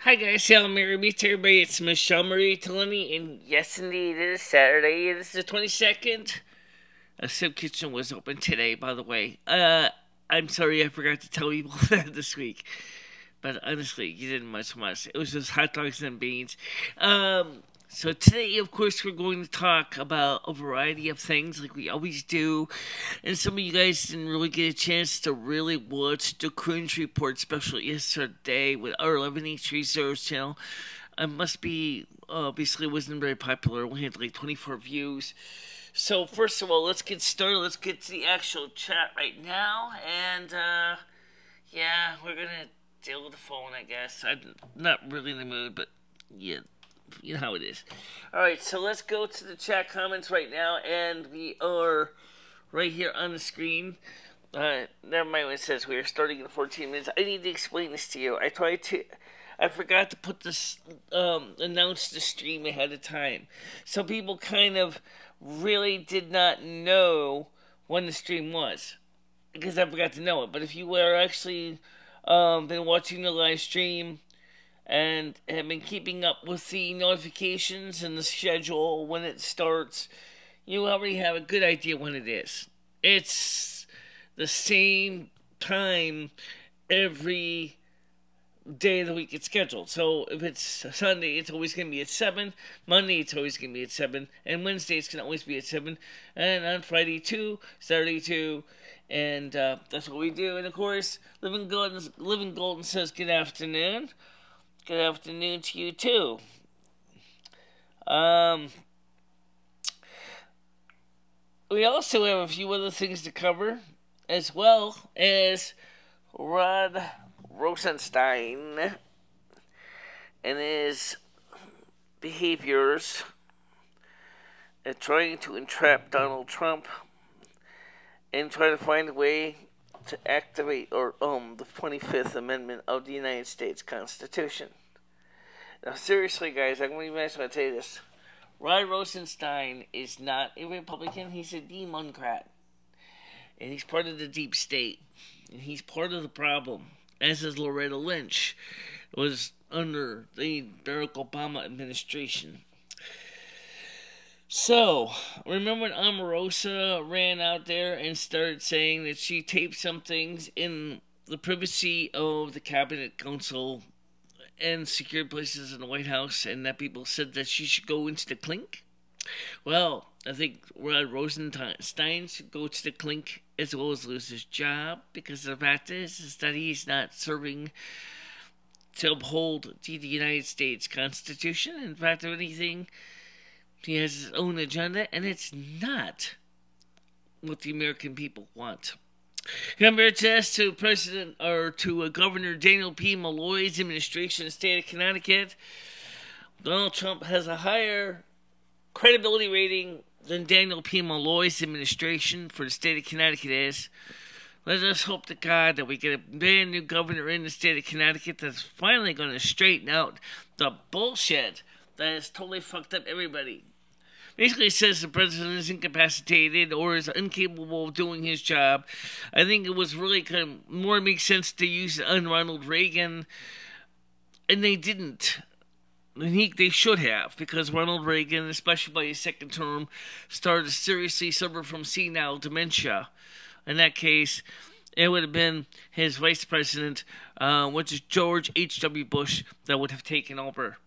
Hi guys, Hail Mary, meet everybody. It's MicheleMarieDalene, and yes, indeed, it is Saturday. It is the 22nd. A soup kitchen was open today, by the way. I'm sorry I forgot to tell people that this week, but honestly, you didn't much. It was just hot dogs and beans. So today, of course, we're going to talk about a variety of things like we always do. And some of you guys didn't really get a chance to really watch the Cringe Report special yesterday with our 11H Reserves channel. I must be, basically wasn't very popular. We had like 24 views. So first of all, let's get started. Let's get to the actual chat right now. And, yeah, we're going to deal with the phone, I guess. I'm not really in the mood, but yeah, you know how it is. Alright, so let's go to the chat comments right now, and we are right here on the screen. Never mind when it says we are starting in 14 minutes. I need to explain this to you. I forgot to put this, announce the stream ahead of time. So people kind of really did not know when the stream was, because I forgot to know it. But if you were actually, been watching the live stream, and have been keeping up with the notifications and the schedule when it starts, you already have a good idea when it is. It's the same time every day of the week it's scheduled. So if it's Sunday, it's always going to be at 7. Monday, it's always going to be at 7. And Wednesday, it's going to always be at 7. And on Friday, 2. Saturday, 2. And that's what we do. And of course, Living Golden says good afternoon. Good afternoon to you too. We also have a few other things to cover, as well as Rod Rosenstein and his behaviors at trying to entrap Donald Trump and try to find a way to activate the 25th Amendment of the United States Constitution. Now, seriously, guys, I'm going to tell you this. Rod Rosenstein is not a Republican. He's a Democrat. And he's part of the deep state. And he's part of the problem, as is Loretta Lynch, was under the Barack Obama administration. So, remember when Omarosa ran out there and started saying that she taped some things in the privacy of the Cabinet Council and secured places in the White House, and that people said that she should go into the clink? Well, I think Rod Rosenstein should go to the clink as well as lose his job, because the fact is that he's not serving to uphold the United States Constitution. In fact, if anything, he has his own agenda, and it's not what the American people want. Compared to Governor Daniel P. Malloy's administration in the state of Connecticut, Donald Trump has a higher credibility rating than Daniel P. Malloy's administration for the state of Connecticut is. Let us hope to God that we get a brand new governor in the state of Connecticut that's finally going to straighten out the bullshit that has totally fucked up everybody. Basically, it says the president is incapacitated or is incapable of doing his job. I think it was really kind of more makes sense to use it on Ronald Reagan, and they didn't. They should have, because Ronald Reagan, especially by his second term, started to seriously suffer from senile dementia. In that case, it would have been his vice president, which is George H.W. Bush, that would have taken over.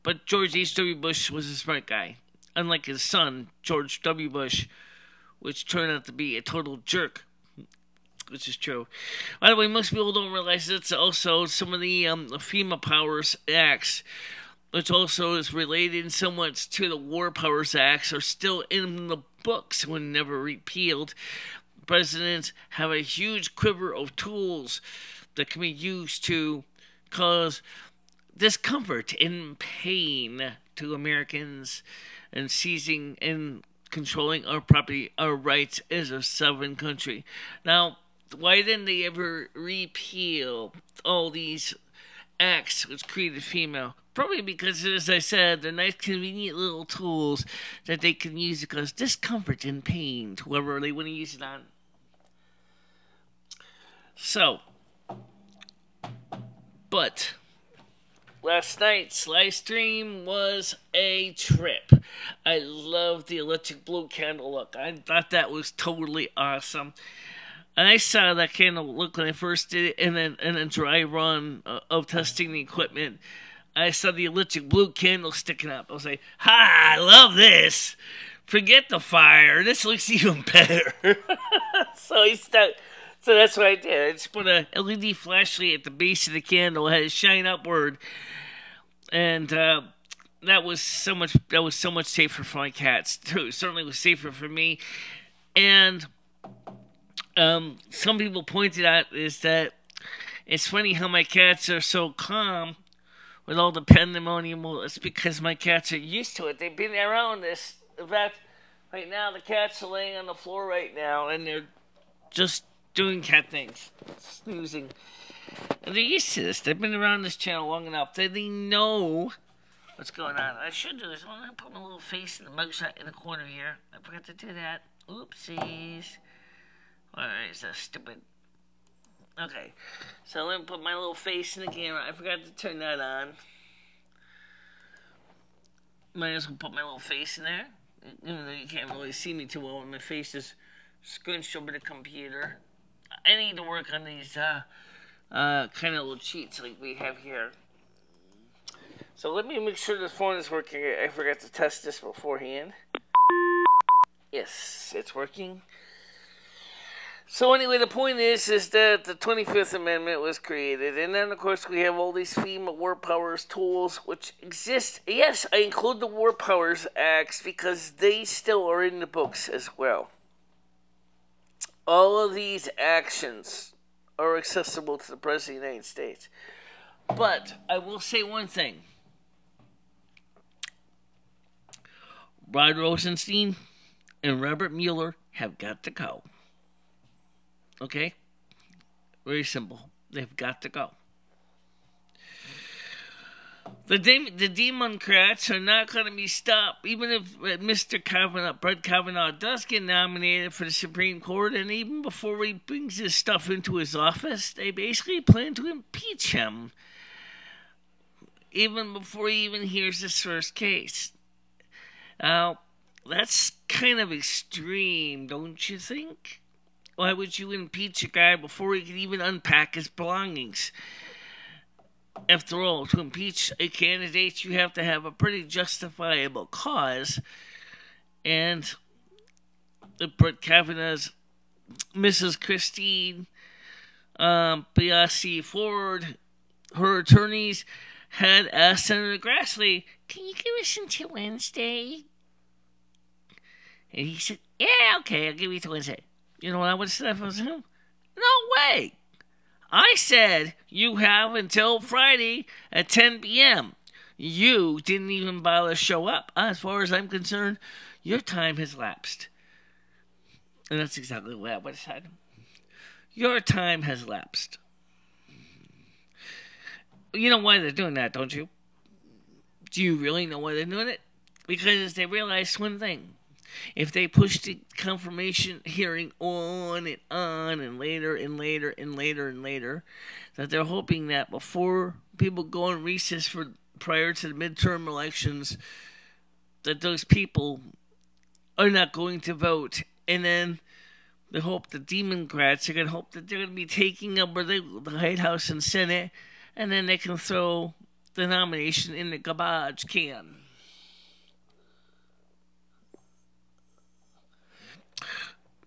But George H.W. Bush was a smart guy, unlike his son, George W. Bush, which turned out to be a total jerk, which is true. By the way, most people don't realize it's also some of the FEMA Powers Acts, which also is related somewhat to the War Powers Acts, are still in the books when never repealed. Presidents have a huge quiver of tools that can be used to cause discomfort and pain to Americans, and seizing and controlling our property, our rights as a sovereign country. Now, why didn't they ever repeal all these acts which created FEMA? Probably because, as I said, they're nice, convenient little tools that they can use to cause discomfort and pain to whoever they want to use it on. So, but last night's live stream was a trip. I love the electric blue candle look. I thought that was totally awesome. And I saw that candle look when I first did it, and then in a dry run of testing the equipment, I saw the electric blue candle sticking up. I was like, "Ha! I love this. Forget the fire. This looks even better." so I stuck. So that's what I did. I just put a LED flashlight at the base of the candle, had it shine upward, and that was so much. That was so much safer for my cats too. Certainly was safer for me. And some people pointed out is that it's funny how my cats are so calm with all the pandemonium. Well, it's because my cats are used to it. They've been around this. In fact, right now the cats are laying on the floor right now, and they're just doing cat things, snoozing. And they're used to this. They've been around this channel long enough that they know what's going on. I should do is I'm going to put my little face in the mugshot in the corner here. I forgot to do that. Oopsies. Alright, is that stupid? Okay, so let me put my little face in the camera. I forgot to turn that on. Might as well put my little face in there. Even though you can't really see me too well when my face is scrunched over the computer. I need to work on these kind of little cheats like we have here. So let me make sure this phone is working. I forgot to test this beforehand. Yes, it's working. So anyway, the point is that the 25th Amendment was created, and then of course we have all these FEMA War Powers tools which exist. Yes, I include the War Powers Acts because they still are in the books as well. All of these actions are accessible to the President of the United States. But I will say one thing. Rod Rosenstein and Robert Mueller have got to go. Okay? Very simple. They've got to go. The Democrats are not going to be stopped, even if Mr. Kavanaugh, Brett Kavanaugh, does get nominated for the Supreme Court, and even before he brings his stuff into his office, they basically plan to impeach him, even before he even hears his first case. Now, that's kind of extreme, don't you think? Why would you impeach a guy before he could even unpack his belongings? After all, to impeach a candidate, you have to have a pretty justifiable cause. And Brett Kavanaugh's Mrs. Christine Blasey Ford, her attorneys, had asked Senator Grassley, "Can you give us until Wednesday?" And he said, "Yeah, okay, I'll give you till Wednesday." You know what I would have said if I was him? No way! I said you have until Friday at 10 p.m. You didn't even bother to show up. As far as I'm concerned, your time has lapsed. And that's exactly what I would have said. Your time has lapsed. You know why they're doing that, don't you? Do you really know why they're doing it? Because they realized one thing. If they push the confirmation hearing on and later and later and later and later, that they're hoping that before people go on recess for prior to the midterm elections, that those people are not going to vote, and then they hope the Democrats are going to hope that they're going to be taking over the White House and Senate, and then they can throw the nomination in the garbage can.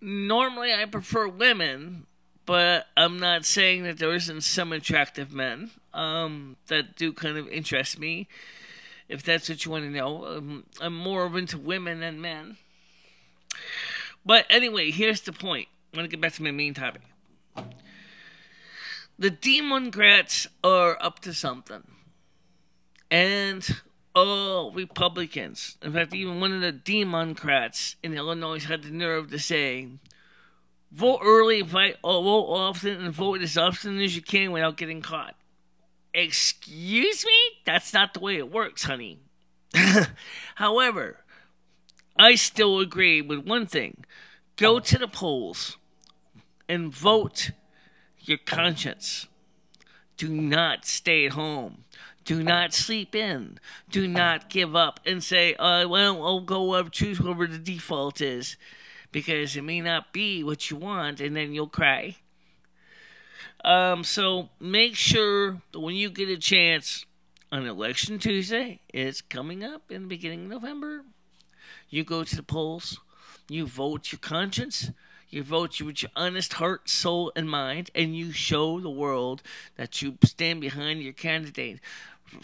Normally, I prefer women, but I'm not saying that there isn't some attractive men that do kind of interest me. If that's what you want to know, I'm more into women than men. But anyway, here's the point. I'm going to get back to my main topic. The Democrats are up to something. And all Republicans, in fact, even one of the Democrats in Illinois had the nerve to say, vote early, vote often, and vote as often as you can without getting caught. Excuse me? That's not the way it works, honey. However, I still agree with one thing. Go to the polls and vote your conscience. Do not stay at home. Do not sleep in. Do not give up and say, well, I'll go up, choose whatever the default is. Because it may not be what you want, and then you'll cry. So make sure that when you get a chance on Election Tuesday, it's coming up in the beginning of November, you go to the polls, you vote your conscience, you vote with your honest heart, soul, and mind, and you show the world that you stand behind your candidate.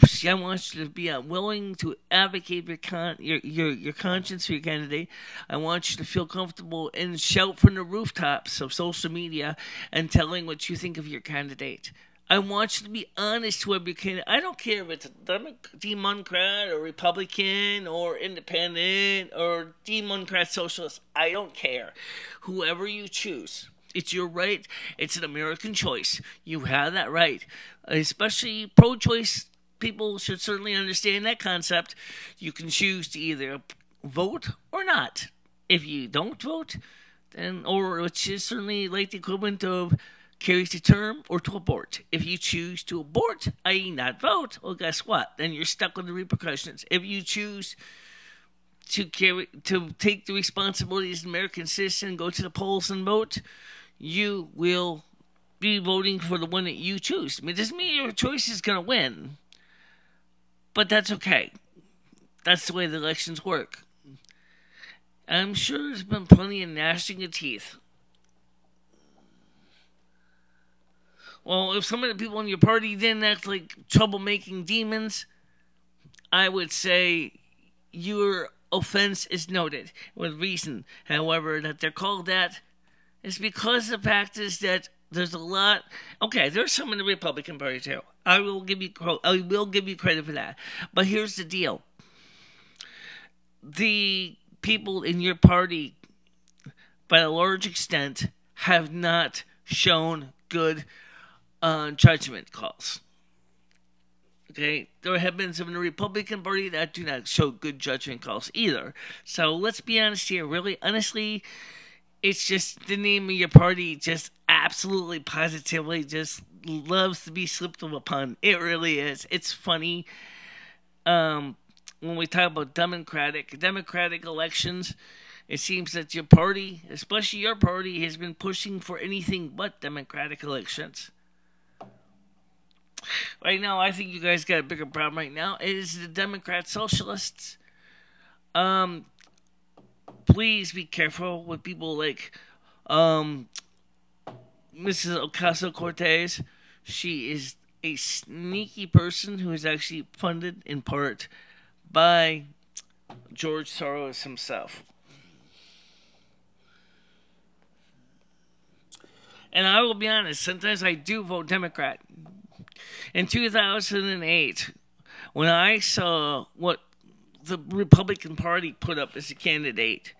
See, I want you to be willing to advocate your conscience for your candidate. I want you to feel comfortable and shout from the rooftops of social media and telling what you think of your candidate. I want you to be honest with your candidate. I don't care if it's a Democrat or Republican or Independent or Democrat Socialist. I don't care. Whoever you choose. It's your right. It's an American choice. You have that right. Especially pro-choice people should certainly understand that concept. You can choose to either vote or not. If you don't vote, then, or which is certainly like the equivalent of carries the term, or to abort. If you choose to abort, i.e. not vote, well, guess what? Then you're stuck with the repercussions. If you choose to take the responsibility as an American citizen, go to the polls and vote, you will be voting for the one that you choose. I mean, it doesn't mean your choice is going to win. But that's okay. That's the way the elections work. I'm sure there's been plenty of gnashing of teeth. Well, if some of the people in your party didn't act like troublemaking demons, I would say your offense is noted with reason. However, that they're called that is because the fact is that there's a lot. Okay, there's some in the Republican Party too. I will give you credit for that. But here's the deal: the people in your party, by a large extent, have not shown good judgment calls. Okay, there have been some in the Republican Party that do not show good judgment calls either. So let's be honest here. Really, honestly, it's just the name of your party just absolutely positively just loves to be slipped upon. It really is. It's funny. When we talk about democratic elections, it seems that your party, especially your party, has been pushing for anything but democratic elections. Right now, I think you guys got a bigger problem right now. It is the Democrat Socialists. Please be careful with people like Mrs. Ocasio-Cortez. She is a sneaky person who is actually funded in part by George Soros himself. And I will be honest, sometimes I do vote Democrat. In 2008, when I saw what the Republican Party put up as a candidate,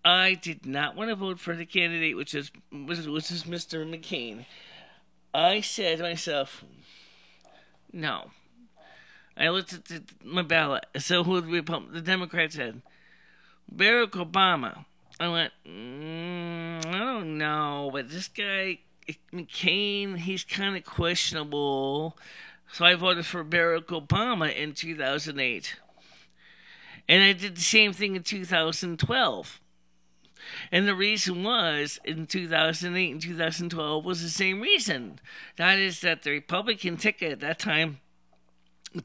I did not want to vote for the candidate, which is Mr. McCain. I said to myself, no. I looked at my ballot. So who the Democrats said? Barack Obama. I went, I don't know, but this guy McCain, he's kind of questionable. So I voted for Barack Obama in 2008. And I did the same thing in 2012. And the reason was, in 2008 and 2012, was the same reason. That is that the Republican ticket at that time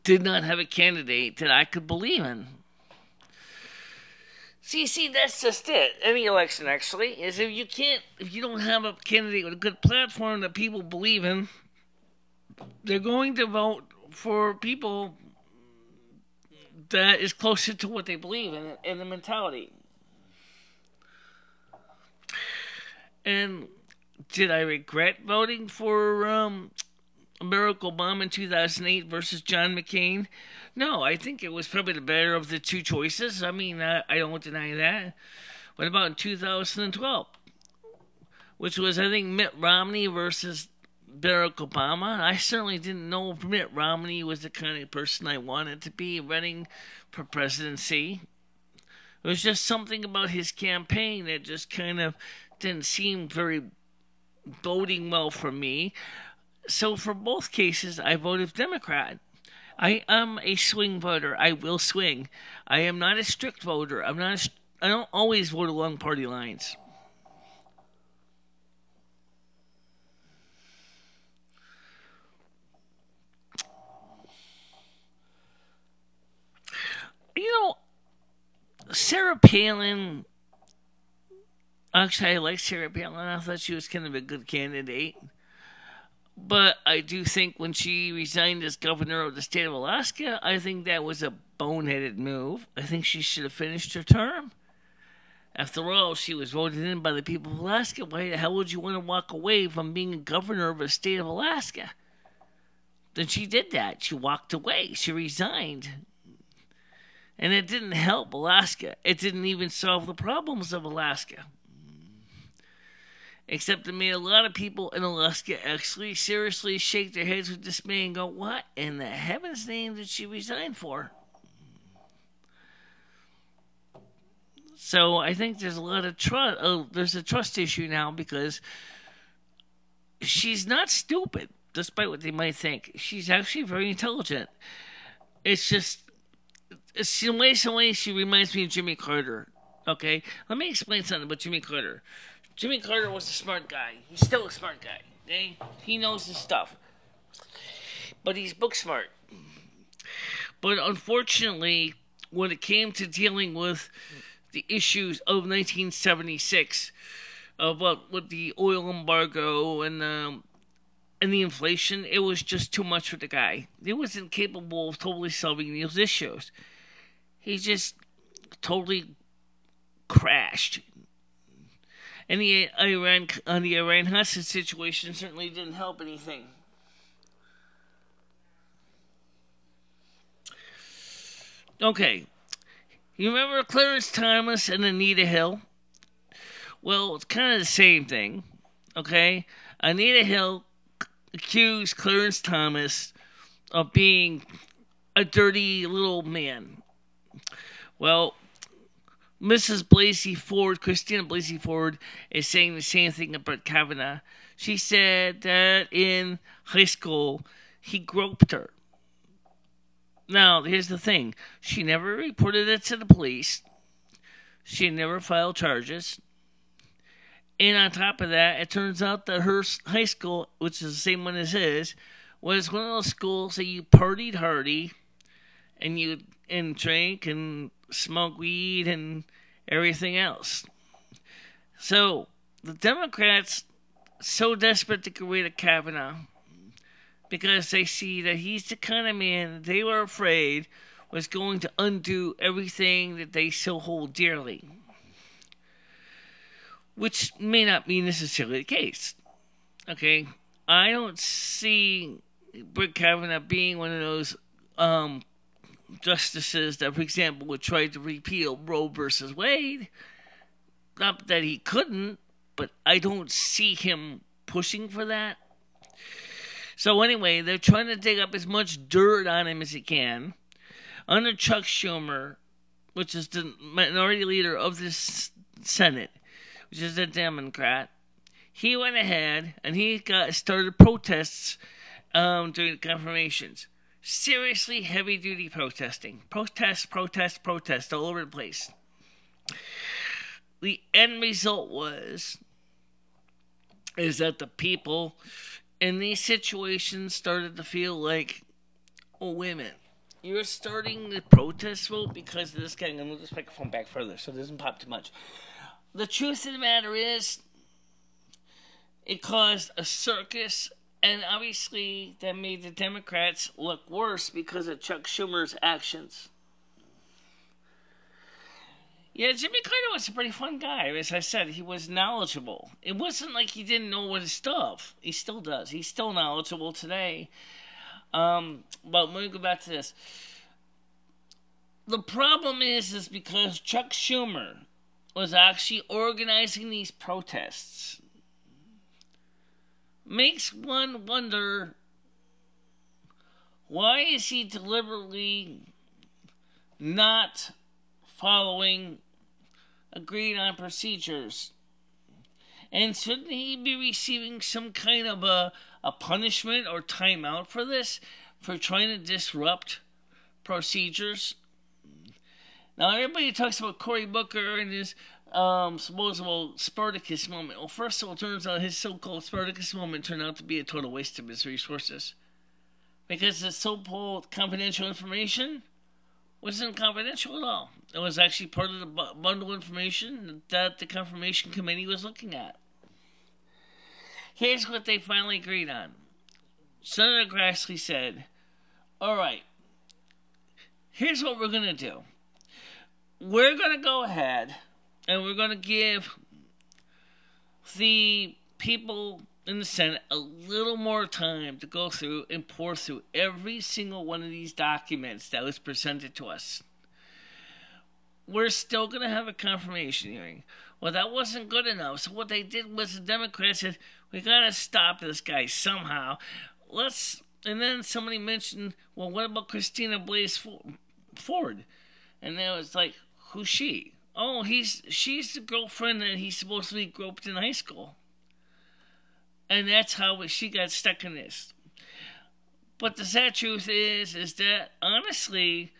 did not have a candidate that I could believe in. See, that's just it. Any election, actually, is if you don't have a candidate with a good platform that people believe in, they're going to vote for people that is closer to what they believe in the mentality. And did I regret voting for Barack Obama in 2008 versus John McCain? No, I think it was probably the better of the two choices. I mean, I don't deny that. What about in 2012? Which was, I think, Mitt Romney versus Barack Obama. I certainly didn't know if Mitt Romney was the kind of person I wanted to be running for presidency. It was just something about his campaign that just kind of didn't seem very boding well for me. So for both cases, I voted Democrat. I am a swing voter. I will swing. I am not a strict voter. I don't always vote along party lines. You know, Sarah Palin. Actually, I like Sarah Palin. I thought she was kind of a good candidate. But I do think when she resigned as governor of the state of Alaska, I think that was a boneheaded move. I think she should have finished her term. After all, she was voted in by the people of Alaska. Why the hell would you want to walk away from being a governor of a state of Alaska? Then she did that. She walked away. She resigned. And it didn't help Alaska. It didn't even solve the problems of Alaska. Except it made a lot of people in Alaska actually seriously shake their heads with dismay and go, what in the heaven's name did she resign for? So I think there's a lot of trust. There's a trust issue now because she's not stupid, despite what they might think. She's actually very intelligent. It's just, in ways she reminds me of Jimmy Carter. Okay, let me explain something about Jimmy Carter. Jimmy Carter was a smart guy. He's still a smart guy. Okay? He knows his stuff, but he's book smart. But unfortunately, when it came to dealing with the issues of 1976, about with the oil embargo and the inflation, it was just too much for the guy. He wasn't capable of totally solving those issues. He just totally crashed. And the Iran hostage situation certainly didn't help anything. Okay, you remember Clarence Thomas and Anita Hill? Well, it's kind of the same thing. Okay, Anita Hill accused Clarence Thomas of being a dirty little man. Well, Mrs. Blasey Ford, Christina Blasey Ford, is saying the same thing about Kavanaugh. She said that in high school he groped her. Now, here's the thing. She never reported it to the police. She never filed charges. And on top of that, it turns out that her high school, which is the same one as his, was one of those schools that you partied hardy and you drank and smoked weed and everything else. So the Democrats so desperate to get rid of Kavanaugh because they see that he's the kind of man they were afraid was going to undo everything that they so hold dearly, which may not be necessarily the case. Okay, I don't see Brett Kavanaugh being one of those justices that, for example, would try to repeal Roe versus Wade. Not that he couldn't, but I don't see him pushing for that. So anyway, they're trying to dig up as much dirt on him as they can. Under Chuck Schumer, which is the minority leader of this Senate, which is a Democrat, he went ahead and he started protests during the confirmations. Seriously heavy-duty protesting. Protest all over the place. The end result is that the people in these situations started to feel like, oh, wait a minute. You're starting the protest vote because of this guy. I'm going to move this microphone back further so it doesn't pop too much. The truth of the matter is, it caused a circus, and obviously that made the Democrats look worse because of Chuck Schumer's actions. Yeah, Jimmy Carter was a pretty fun guy. As I said, he was knowledgeable. It wasn't like he didn't know his stuff. He still does. He's still knowledgeable today. But let me go back to this. The problem is because Chuck Schumer was actually organizing these protests. Makes one wonder, why is he deliberately not following agreed on procedures? And shouldn't he be receiving some kind of a punishment or timeout for this? for trying to disrupt procedures. Now, everybody talks about Cory Booker and his supposable Spartacus moment. Well, first of all, it turns out his so-called Spartacus moment turned out to be a total waste of his resources. Because the so-called confidential information wasn't confidential at all. It was actually part of the bundle of information that the confirmation committee was looking at. Here's what they finally agreed on. Senator Grassley said, all right, here's what we're going to do. We're going to go ahead and we're going to give the people in the Senate a little more time to go through and pour through every single one of these documents that was presented to us. We're still going to have a confirmation hearing. Well, that wasn't good enough. So what they did was the Democrats said, we got to stop this guy somehow. And then somebody mentioned, well, what about Christina Blasey Ford? And then it was like, who's she? Oh, she's the girlfriend that he supposedly groped in high school. And that's how she got stuck in this. But the sad truth is that, honestly,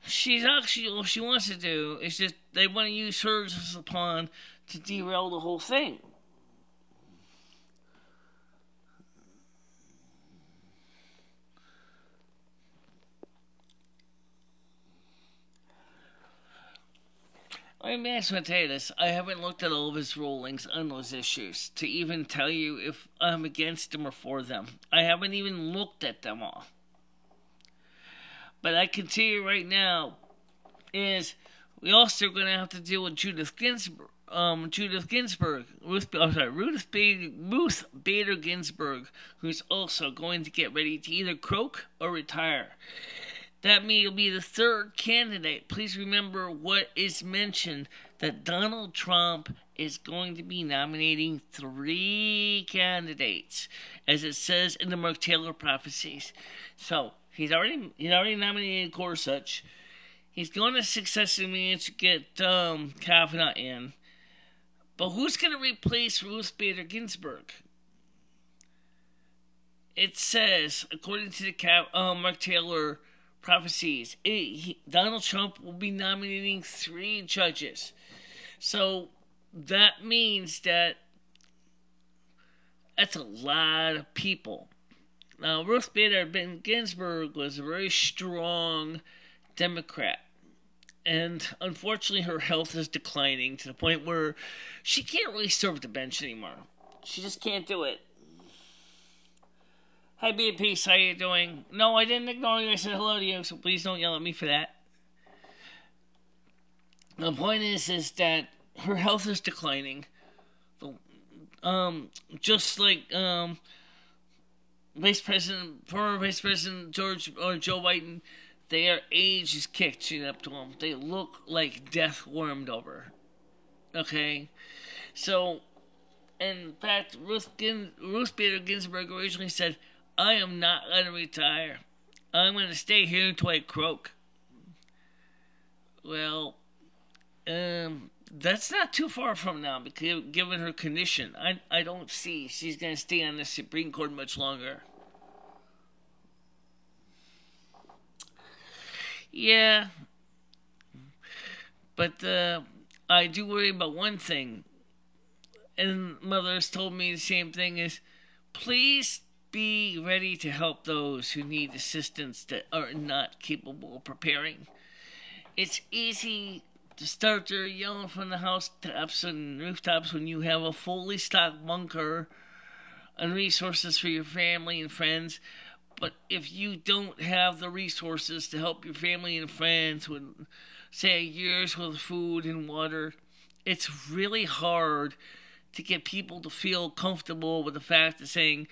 she's actually, all she wants to do is just, they want to use her as a pawn to derail the whole thing. I'm going to tell you this. I haven't looked at all of his rulings on those issues to even tell you if I'm against them or for them. I haven't even looked at them all. But I can tell you right now is we also going to have to deal with Ruth Bader Ginsburg, who's also going to get ready to either croak or retire. That will be the third candidate. Please remember what is mentioned, that Donald Trump is going to be nominating 3 candidates, as it says in the Mark Taylor prophecies. So, he's already nominated Gorsuch. He's going to successfully manage to get Kavanaugh in. But who's going to replace Ruth Bader Ginsburg? It says, according to the Mark Taylor prophecies, Donald Trump will be nominating 3 judges. So that means that's a lot of people. Now, Ruth Bader Ginsburg was a very strong Democrat. And unfortunately, her health is declining to the point where she can't really serve the bench anymore. She just can't do it. Hi, be at peace. How you doing? No, I didn't ignore you. I said hello to you, so please don't yell at me for that. The point is that her health is declining. Just like former Vice President Joe Biden, their age is catching up to them. They look like death warmed over. Okay, so in fact, Ruth Bader Ginsburg originally said, I am not going to retire. I'm going to stay here until I croak. Well, that's not too far from now, because given her condition, I don't see she's going to stay on the Supreme Court much longer. Yeah, but I do worry about one thing, and Mother has told me the same thing, is please be ready to help those who need assistance that are not capable of preparing. It's easy to start there yelling from the housetops and rooftops when you have a fully stocked bunker and resources for your family and friends. But if you don't have the resources to help your family and friends with, say, a year's worth of food and water, it's really hard to get people to feel comfortable with the fact of saying,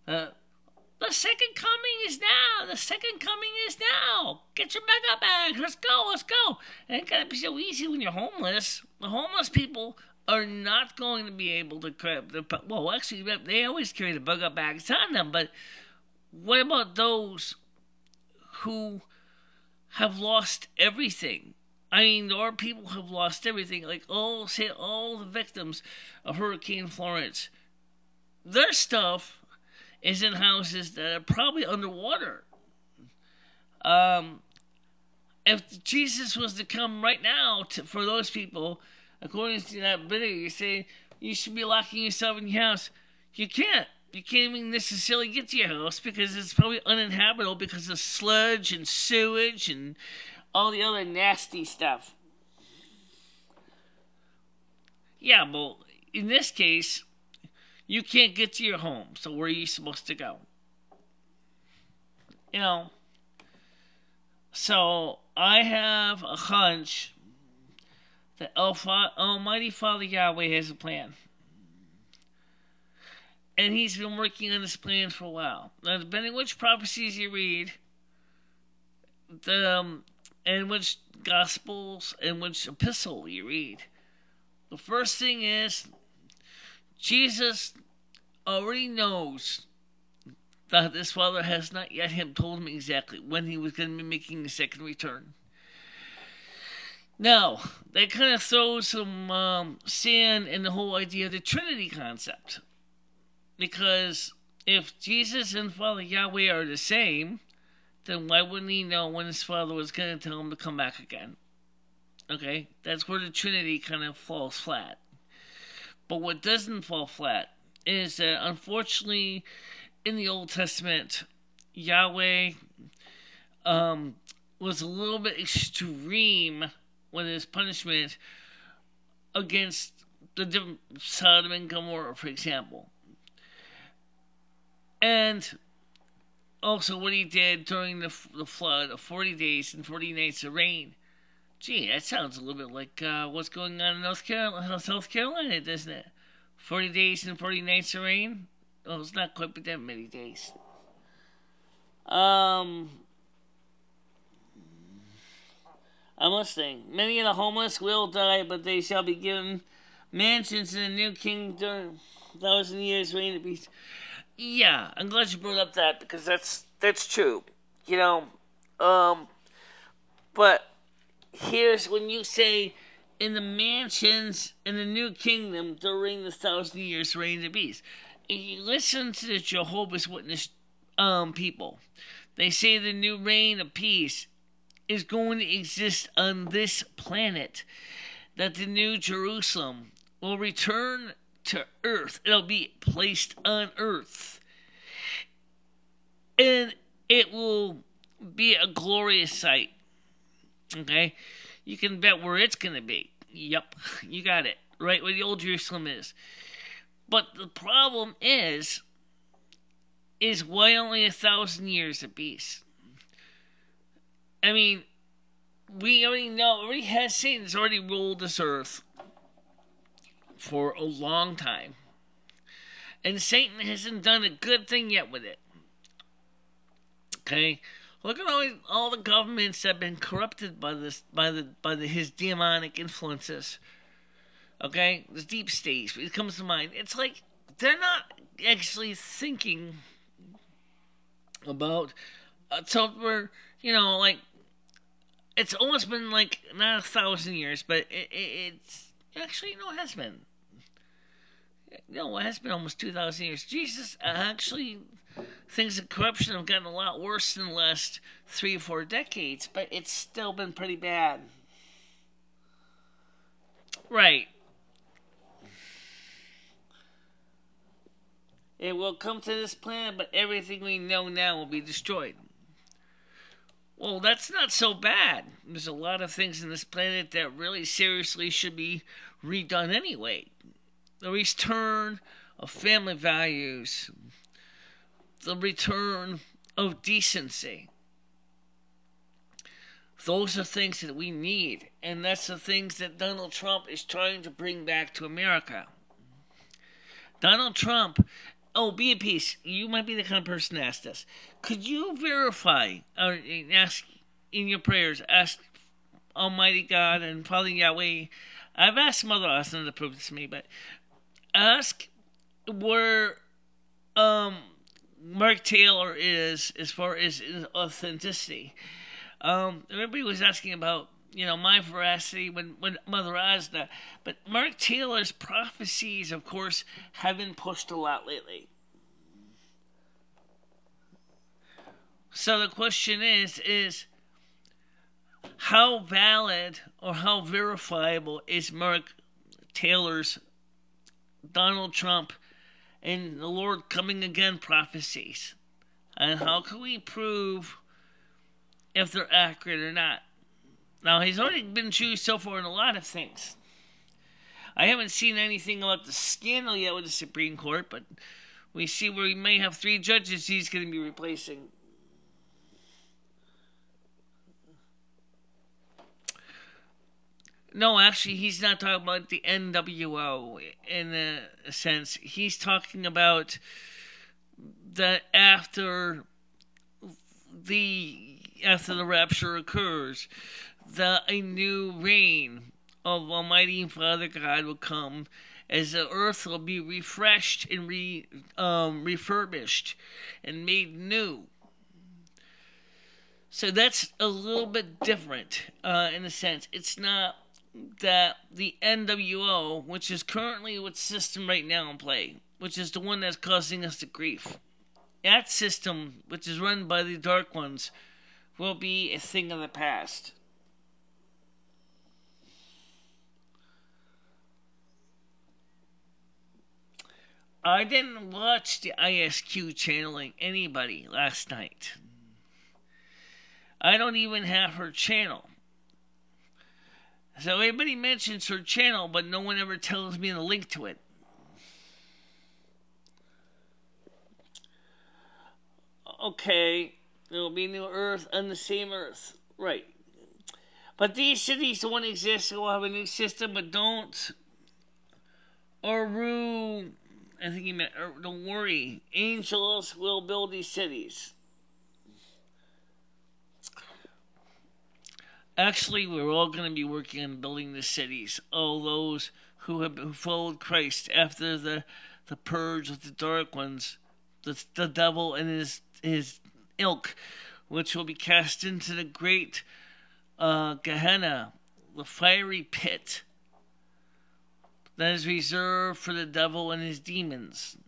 the second coming is now. The second coming is now. Get your mega bags. Let's go. Let's go. It ain't gonna be so easy when you're homeless. The homeless people are not going to be able to grab well, actually, they always carry the bug up bags on them. But what about those who have lost everything? I mean, there are people who have lost everything. Like, all the victims of Hurricane Florence. Their stuff is in houses that are probably underwater. Um, if Jesus was to come right now for those people, according to that video, you say you should be locking yourself in your house. You can't. You can't even necessarily get to your house because it's probably uninhabitable because of sludge and sewage and all the other nasty stuff. Yeah, but in this case, you can't get to your home. So where are you supposed to go? You know. So I have a hunch that Almighty Father Yahweh has a plan. And he's been working on this plan for a while. Now, depending on which prophecies you read, and which Gospels and which epistle you read, the first thing is Jesus already knows that his Father has not yet told him exactly when he was going to be making the second return. Now, that kind of throws some sand in the whole idea of the Trinity concept. Because if Jesus and Father Yahweh are the same, then why wouldn't he know when his Father was going to tell him to come back again? Okay? That's where the Trinity kind of falls flat. But what doesn't fall flat is that, unfortunately, in the Old Testament, Yahweh was a little bit extreme with his punishment against the different Sodom and Gomorrah, for example. And also what he did during the flood of 40 days and 40 nights of rain. Gee, that sounds a little bit like what's going on in South Carolina, doesn't it? 40 days and 40 nights of rain? Well, it's not quite that many days. I'm listening. Many of the homeless will die, but they shall be given mansions in a new kingdom during 1,000 years reign of peace. Yeah, I'm glad you brought up that because that's true. You know, but here's when you say in the mansions in the new kingdom during the 1,000 years reign of peace. If you listen to the Jehovah's Witness people, they say the new reign of peace is going to exist on this planet. That the new Jerusalem will return to earth. It'll be placed on earth. And it will be a glorious sight. Okay? You can bet where it's going to be. Yep, you got it. Right where the old Jerusalem is. But the problem is why only 1,000 years of peace? I mean, we already know, Satan's already ruled this earth for a long time. And Satan hasn't done a good thing yet with it. Okay? Look at all the governments that have been corrupted by his demonic influences. Okay? The deep state, it comes to mind. It's like they're not actually thinking about somewhere, like it's almost been like not 1,000 years, but it's actually it has been. No, it has been almost 2,000 years. Jesus actually things of corruption have gotten a lot worse in the last 3 or 4 decades, but it's still been pretty bad. Right. It will come to this planet, but everything we know now will be destroyed. Well, that's not so bad. There's a lot of things in this planet that really seriously should be redone anyway. The return of family values, the return of decency. Those are things that we need, and that's the things that Donald Trump is trying to bring back to America. Donald Trump, be at peace. You might be the kind of person to ask this. Could you verify, or ask in your prayers, ask Almighty God and Father Yahweh? I've asked Mother Austin to prove this to me, but ask where Mark Taylor is as far as his authenticity. Everybody was asking about, my veracity when Mother Asda, but Mark Taylor's prophecies, of course, have been pushed a lot lately. So the question is how valid or how verifiable is Mark Taylor's Donald Trump and the Lord coming again prophecies? And how can we prove if they're accurate or not? Now, he's already been true so far in a lot of things. I haven't seen anything about the scandal yet with the Supreme Court, but we see where he may have 3 judges he's going to be replacing. No, actually, he's not talking about the NWO in a sense. He's talking about that after the rapture occurs, that a new reign of Almighty Father God will come, as the earth will be refreshed and refurbished and made new. So that's a little bit different in a sense. It's not that the NWO, which is currently what's system right now in play, which is the one that's causing us the grief. That system, which is run by the Dark Ones, will be a thing of the past. I didn't watch the ISQ channeling anybody last night. I don't even have her channel. So everybody mentions her channel, but no one ever tells me the link to it. Okay, there will be a new Earth on the same Earth. Right. But these cities don't exist, so we'll have a new system, but don't. I think he meant, don't worry. Angels will build these cities. Actually, we're all going to be working on building the cities. All those who followed Christ after the purge of the Dark Ones, the devil and his ilk, which will be cast into the great Gehenna, the fiery pit that is reserved for the devil and his demons.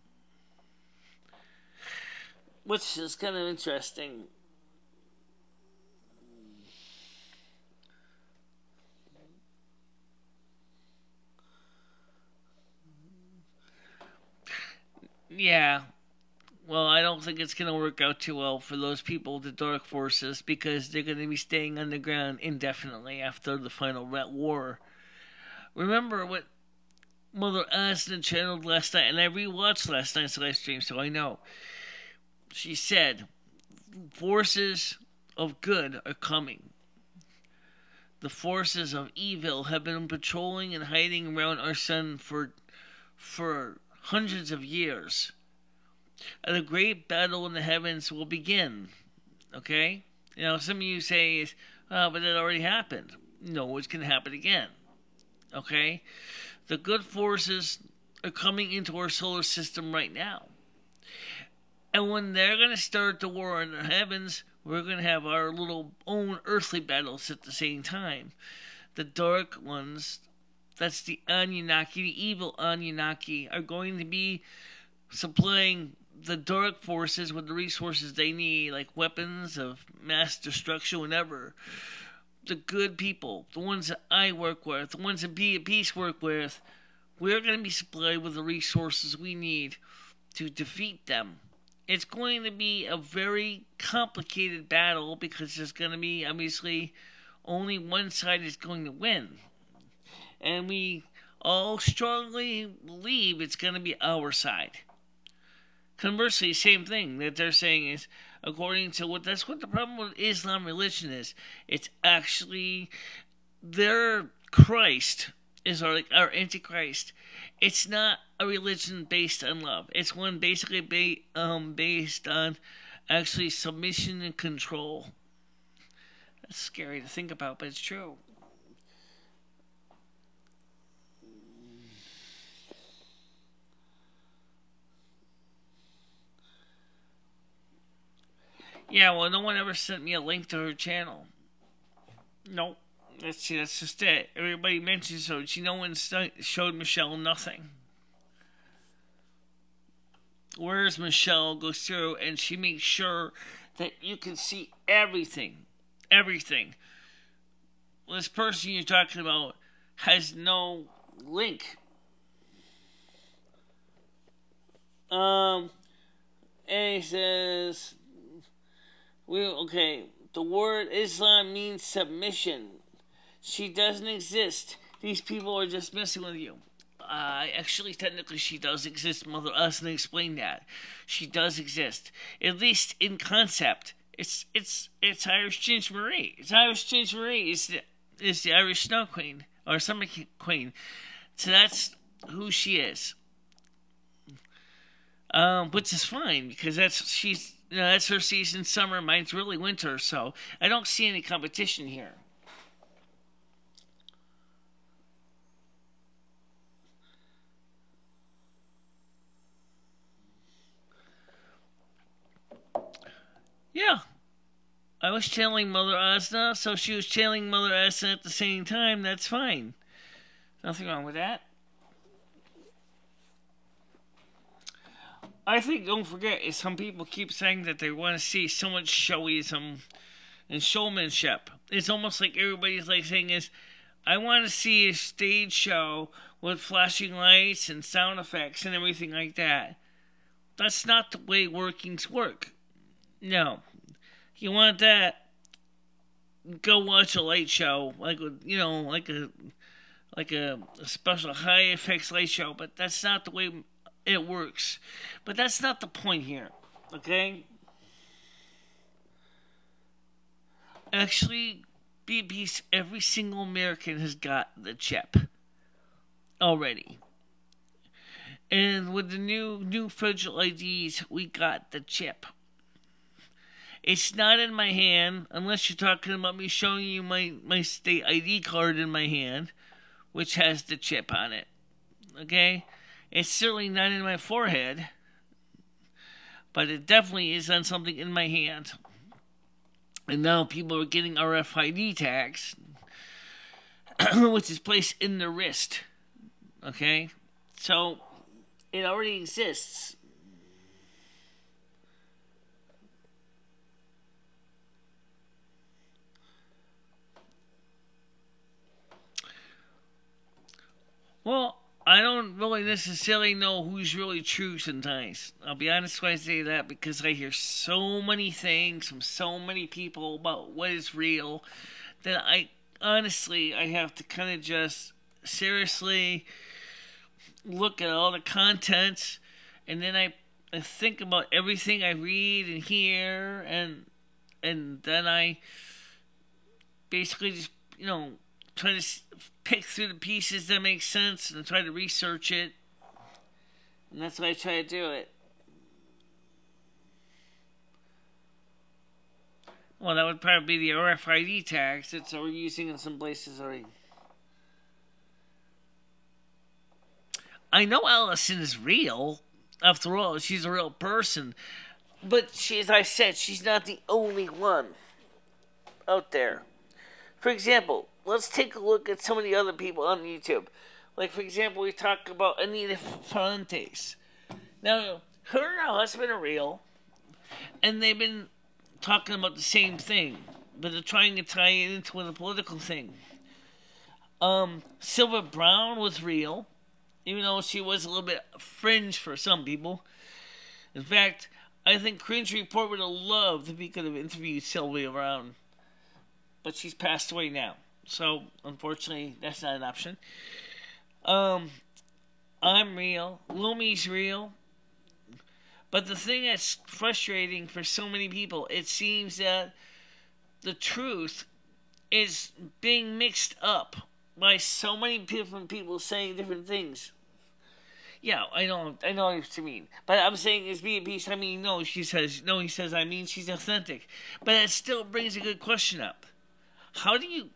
Which is kind of interesting. Yeah. Well, I don't think it's going to work out too well for those people, the Dark Forces, because they're going to be staying underground indefinitely after the final war. Remember what Mother Asna channeled last night, and I rewatched last night's live stream, so I know. She said, forces of good are coming. The forces of evil have been patrolling and hiding around our sun for hundreds of years. And the great battle in the heavens will begin. Okay? You know, some of you say, but it already happened. No, it's going to happen again. Okay? The good forces are coming into our solar system right now. And when they're going to start the war in the heavens, we're going to have our little own earthly battles at the same time. The dark ones, that's the Anunnaki, the evil Anunnaki, are going to be supplying the dark forces with the resources they need, like weapons of mass destruction, whatever. The good people, the ones that I work with, the ones that Be at Peace work with, we're going to be supplied with the resources we need to defeat them. It's going to be a very complicated battle because there's going to be, obviously, only one side is going to win. And we all strongly believe it's going to be our side. Conversely, same thing that they're saying is, according to that's what the problem with Islam religion is. It's actually their Christ is our Antichrist. It's not a religion based on love. It's one basically based on actually submission and control. That's scary to think about, but it's true. Yeah, well, no one ever sent me a link to her channel. Nope. That's just it. Everybody mentions her. No one showed Michele nothing. whereas Michele goes through and she makes sure that you can see everything. Everything. This person you're talking about has no link. And he says, the word Islam means submission. She doesn't exist. These people are just messing with you. Actually, technically, she does exist. Mother Asna explained that. She does exist. At least in concept. It's Irish Ginger Marie. It's Irish Ginger Marie. It's the Irish Snow Queen. Or Summer Queen. So that's who she is. Which is fine, because that's her season, summer. Mine's really winter, so I don't see any competition here. Yeah, I was channeling Mother Asna, so she was channeling Mother Asna at the same time. That's fine. Nothing wrong with that. I think, don't forget, is some people keep saying that they want to see so much showism and showmanship. It's almost like everybody's like saying is, I want to see a stage show with flashing lights and sound effects and everything like that. That's not the way workings work. No. You want that, go watch a light show, like a special high effects light show, but that's not the way it works. But that's not the point here, okay? Actually, every single American has got the chip already. And with the new federal IDs, we got the chip. It's not in my hand, unless you're talking about me showing you my state ID card in my hand, which has the chip on it. Okay? It's certainly not in my forehead, but it definitely is on something in my hand. And now people are getting RFID tags, which is placed in the wrist. Okay? So, it already exists. Well, I don't really necessarily know who's really true sometimes. I'll be honest when I say that, because I hear so many things from so many people about what is real that I have to kind of just seriously look at all the contents, and then I think about everything I read and hear, and then I basically just, try to pick through the pieces that make sense and try to research it. And that's why I try to do it. Well, that would probably be the RFID tags that we're using in some places already. I know Allison is real. After all, she's a real person. But as I said, she's not the only one out there. For example, let's take a look at some of the other people on YouTube. Like, for example, we talk about Anita Fuentes. Now, her and her husband are real, and they've been talking about the same thing, but they're trying to tie it into a political thing. Silver Brown was real, even though she was a little bit fringe for some people. In fact, I think Cringe Report would have loved if he could have interviewed Sylvia Brown. But she's passed away now. So, unfortunately, that's not an option. I'm real. Lumi's real. But the thing that's frustrating for so many people, it seems that the truth is being mixed up by so many different people saying different things. Yeah, I know what you mean. But I'm saying is be at peace. I mean, no, she says, no, he says, I mean, she's authentic. But it still brings a good question up. How do you,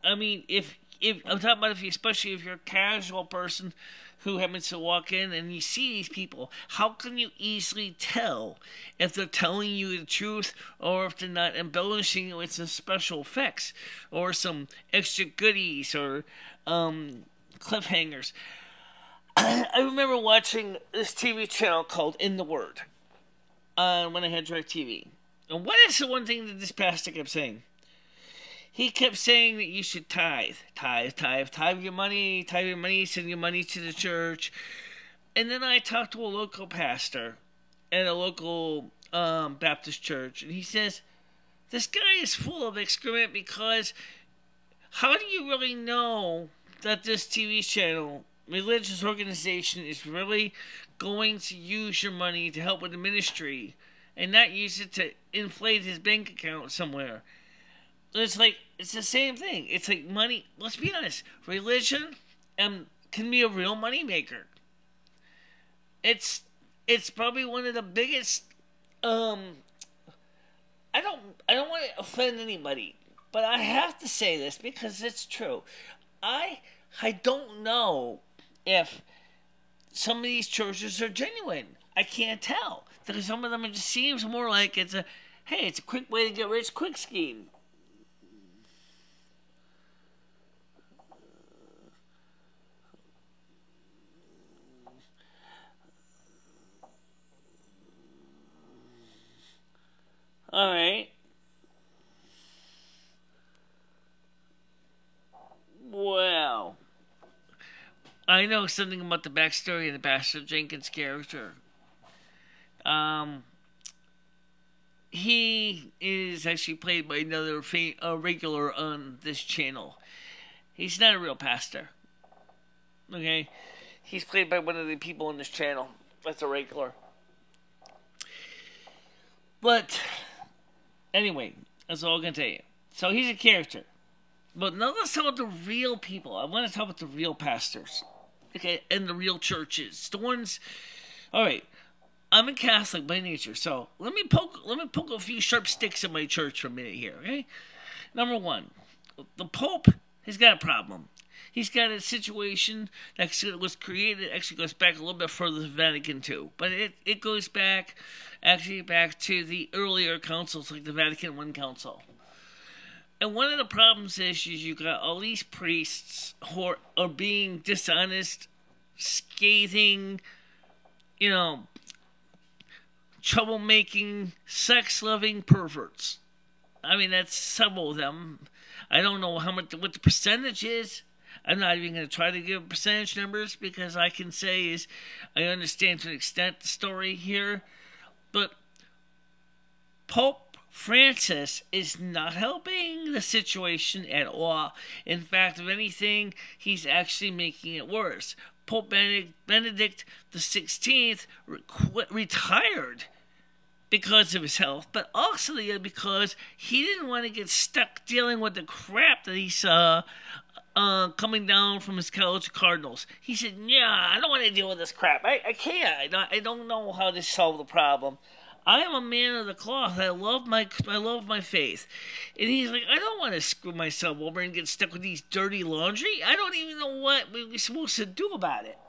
I mean, if I'm talking about especially if you're a casual person who happens to walk in and you see these people, how can you easily tell if they're telling you the truth or if they're not embellishing it with some special effects or some extra goodies or cliffhangers? I remember watching this TV channel called In the Word when I had DirecTV. And what is the one thing that this pastor kept saying? He kept saying that you should tithe, tithe your money, send your money to the church. And then I talked to a local pastor at a local Baptist church, and he says, this guy is full of excrement because how do you really know that this TV channel, religious organization, is really going to use your money to help with the ministry and not use it to inflate his bank account somewhere? It's like, it's the same thing. It's like money. Let's be honest. Religion can be a real money maker. It's probably one of the biggest. I don't want to offend anybody, but I have to say this because it's true. I don't know if some of these churches are genuine. I can't tell because some of them it just seems more like it's a quick way to get rich quick scheme. All right. Well, I know something about the backstory of the Pastor Jenkins character. He is actually played by another regular on this channel. He's not a real pastor. Okay? He's played by one of the people on this channel. That's a regular. But, anyway, that's all I'm going to tell you. So he's a character. But now let's talk about the real people. I want to talk about the real pastors. Okay? And the real churches. The ones... Alright. I'm a Catholic by nature, so let me poke a few sharp sticks in my church for a minute here, okay? Number one, the Pope has got a problem. He's got a situation that was created, actually goes back a little bit further than Vatican II, but it goes back to the earlier councils, like the Vatican I Council. And one of the problems is you got all these priests who are being dishonest, scathing, troublemaking, sex-loving perverts. I mean, that's several of them. I don't know what the percentage is. I'm not even going to try to give percentage numbers because I can say is I understand to an extent the story here. But Pope Francis is not helping the situation at all. In fact, if anything, he's actually making it worse. Pope Benedict XVI retired because of his health, but also because he didn't want to get stuck dealing with the crap that he saw coming down from his College of Cardinals. He said, "Yeah, I don't want to deal with this crap. I can't. I don't know how to solve the problem. I am a man of the cloth. I love my faith." And he's like, "I don't want to screw myself over and get stuck with these dirty laundry. I don't even know what we're supposed to do about it."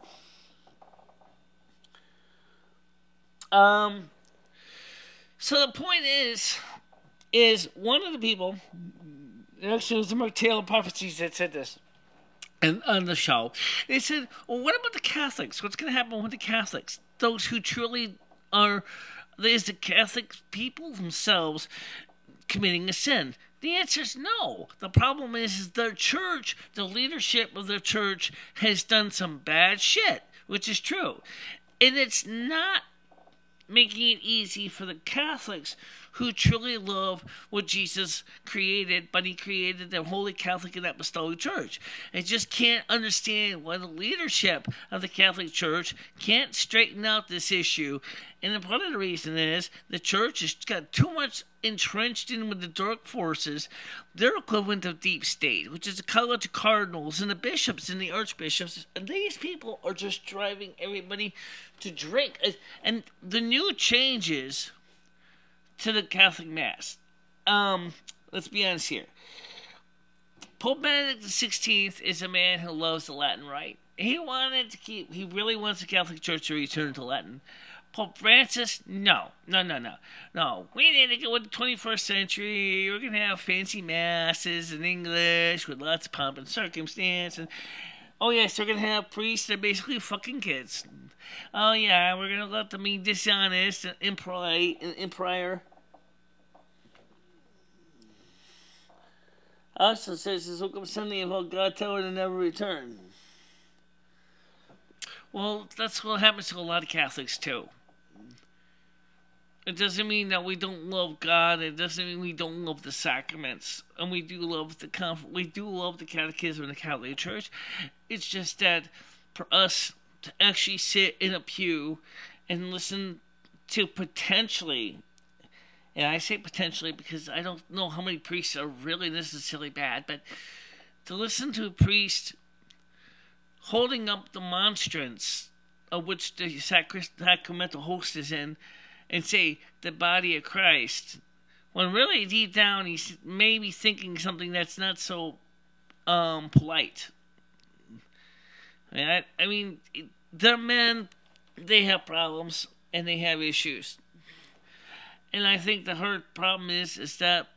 So the point is one of the people, actually it was the Mark Taylor Prophecies that said this, and on the show, they said, well, what about the Catholics? What's going to happen with the Catholics? Those who truly are, is the Catholic people themselves committing a sin? The answer is no. The problem is their church, the leadership of their church has done some bad shit, which is true. And it's not making it easy for the Catholics who truly love what Jesus created, but he created the Holy Catholic and Apostolic Church. I just can't understand why the leadership of the Catholic Church can't straighten out this issue. And part of the reason is the church has got too much entrenched in with the dark forces, their equivalent of deep state, which is the College of Cardinals and the bishops and the archbishops. And these people are just driving everybody to drink. And the new changes to the Catholic Mass. Let's be honest here. Pope Benedict XVI is a man who loves the Latin Rite. He really wants the Catholic Church to return to Latin. Pope Francis, no. We need to go with the 21st century. We're going to have fancy masses in English with lots of pomp and circumstance. And Oh yes, they're gonna have priests. They're basically fucking kids. Oh yeah, we're gonna let them be dishonest and impolite and imprior. Also says this will come Sunday about God tell her to never return. Well, that's what happens to a lot of Catholics too. It doesn't mean that we don't love God. It doesn't mean we don't love the sacraments, and we do love we do love the Catechism of the Catholic Church. It's just that for us to actually sit in a pew and listen to potentially, and I say potentially because I don't know how many priests are really necessarily bad, but to listen to a priest holding up the monstrance of which the sacramental host is in and say the body of Christ, when really deep down he's maybe thinking something that's not so polite. I mean, they're men, they have problems and they have issues. And I think the hard problem is that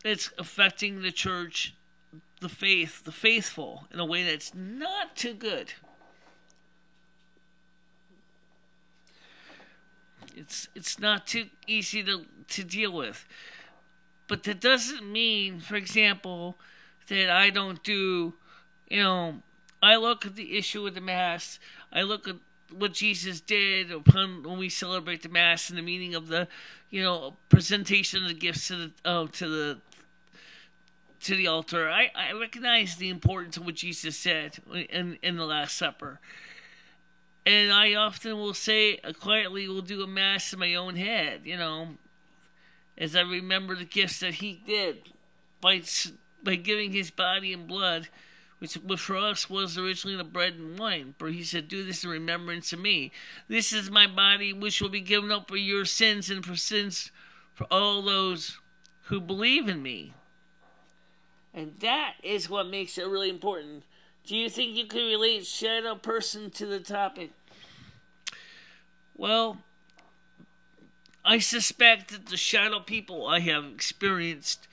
it's affecting the church, the faith, the faithful, in a way that's not too good. It's not too easy to deal with. But that doesn't mean, for example, that I don't do, I look at the issue with the Mass, I look at what Jesus did upon when we celebrate the Mass and the meaning of the, presentation of the gifts to the altar. I recognize the importance of what Jesus said in the Last Supper. And I often will say, quietly will do a Mass in my own head, as I remember the gifts that he did by giving his body and blood, which for us was originally the bread and wine. For he said, do this in remembrance of me. This is my body, which will be given up for your sins and for sins for all those who believe in me. And that is what makes it really important. Do you think you can relate shadow person to the topic? Well, I suspect that the shadow people I have experienced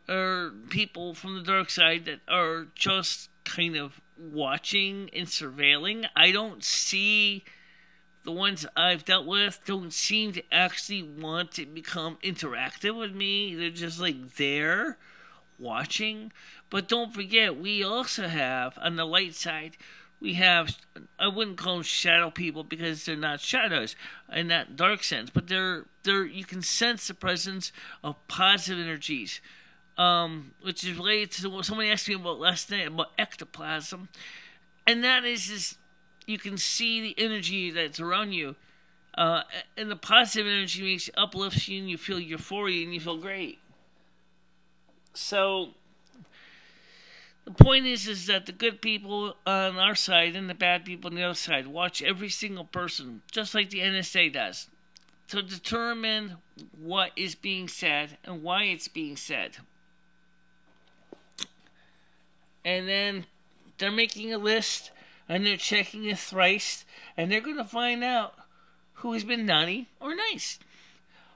are people from the dark side that are just kind of watching and surveilling. I don't see the ones I've dealt with don't seem to actually want to become interactive with me. They're just like there watching. But don't forget, we also have on the light side, we have, I wouldn't call them shadow people because they're not shadows in that dark sense, but they're you can sense the presence of positive energies, which is related to what somebody asked me about last night about ectoplasm, and that is you can see the energy that's around you, and the positive energy makes uplifts you and you feel euphoria and you feel great. So the point is that the good people on our side and the bad people on the other side watch every single person, just like the NSA does, to determine what is being said and why it's being said. And then they're making a list and they're checking it thrice, and they're going to find out who has been naughty or nice.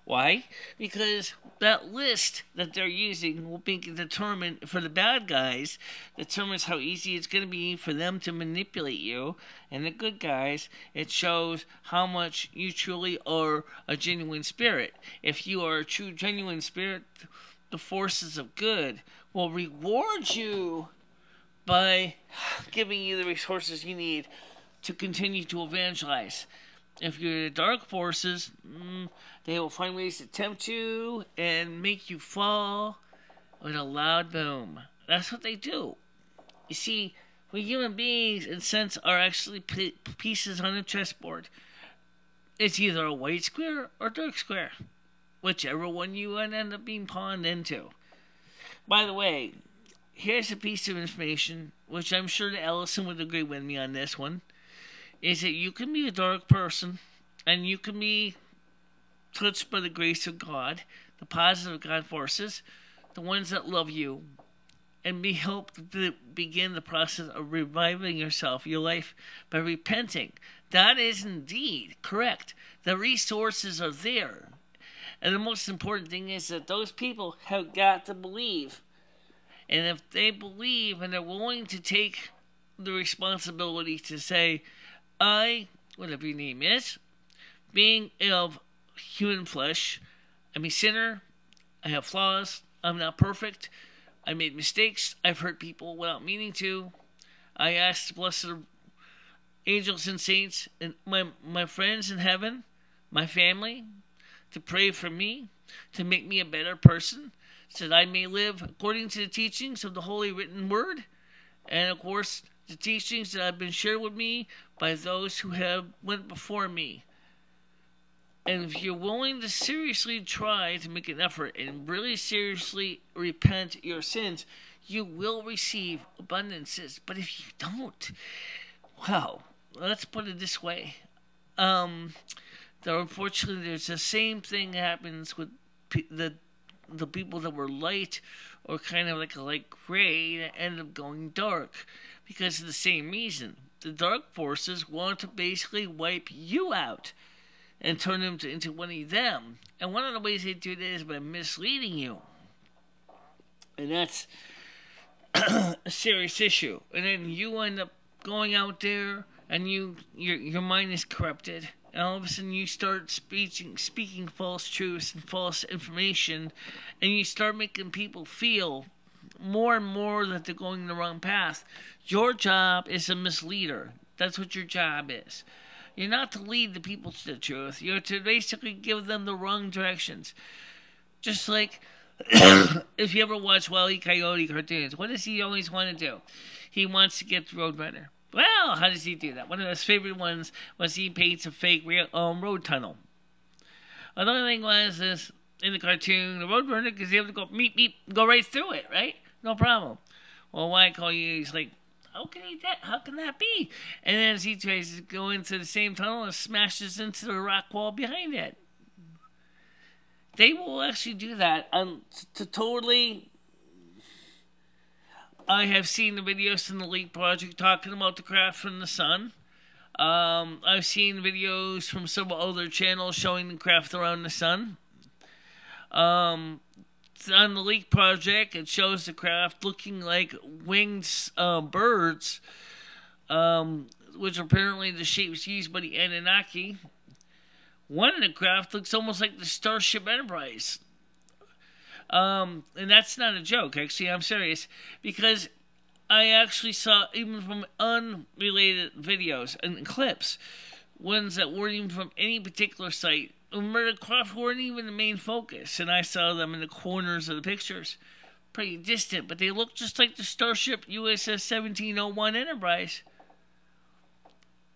Why? Because that list that they're using will be determined for the bad guys, determines how easy it's going to be for them to manipulate you, and the good guys, it shows how much you truly are a genuine spirit. If you are a true genuine spirit, the forces of good will reward you by giving you the resources you need to continue to evangelize. If you're the dark forces, they will find ways to tempt you and make you fall with a loud boom. That's what they do. You see, we human beings, in a sense, are actually pieces on a chessboard. It's either a white square or dark square, whichever one you end up being pawned into. By the way, here's a piece of information, which I'm sure that Ellison would agree with me on this one, is that you can be a dark person, and you can be touched by the grace of God, the positive God forces, the ones that love you, and be helped to begin the process of reviving yourself, your life, by repenting. That is indeed correct. The resources are there. And the most important thing is that those people have got to believe. And if they believe and they're willing to take the responsibility to say, I, whatever your name is, being of human flesh, I'm a sinner, I have flaws, I'm not perfect, I made mistakes, I've hurt people without meaning to. I ask the blessed angels and saints and my friends in heaven, my family, to pray for me, to make me a better person, so that I may live according to the teachings of the Holy Written Word, and of course the teachings that have been shared with me by those who have went before me. And if you're willing to seriously try to make an effort and really seriously repent your sins, you will receive abundances. But if you don't, well, let's put it this way. Unfortunately, there's the same thing happens with the people that were light or kind of like a light gray that end up going dark because of the same reason. The dark forces want to basically wipe you out and turn them into one of them. And one of the ways they do that is by misleading you. And that's a serious issue. And then you end up going out there and your mind is corrupted. And all of a sudden you start speaking false truths and false information, and you start making people feel more and more that they're going the wrong path. Your job is a misleader. That's what your job is. You're not to lead the people to the truth. You're to basically give them the wrong directions. Just like if you ever watch Wile E. Coyote cartoons, what does he always want to do? He wants to get the Roadrunner. Well, how does he do that? One of his favorite ones was he paints a fake road tunnel. Another thing was this in the cartoon, the Roadrunner, because he able to go go right through it, right? No problem. Well, why call you? He's like, how can that be? And then as he tries to go into the same tunnel and smashes into the rock wall behind it. They will actually do that to totally. I have seen the videos from the Leak Project talking about the craft from the sun. I've seen videos from several other channels showing the craft around the sun. On the Leak Project, it shows the craft looking like winged birds, which are apparently the shapes used by the Anunnaki. One of the craft looks almost like the Starship Enterprise. And that's not a joke, actually, I'm serious, because I actually saw, even from unrelated videos and clips, ones that weren't even from any particular site, the craft weren't even the main focus, and I saw them in the corners of the pictures, pretty distant, but they look just like the Starship USS 1701 Enterprise.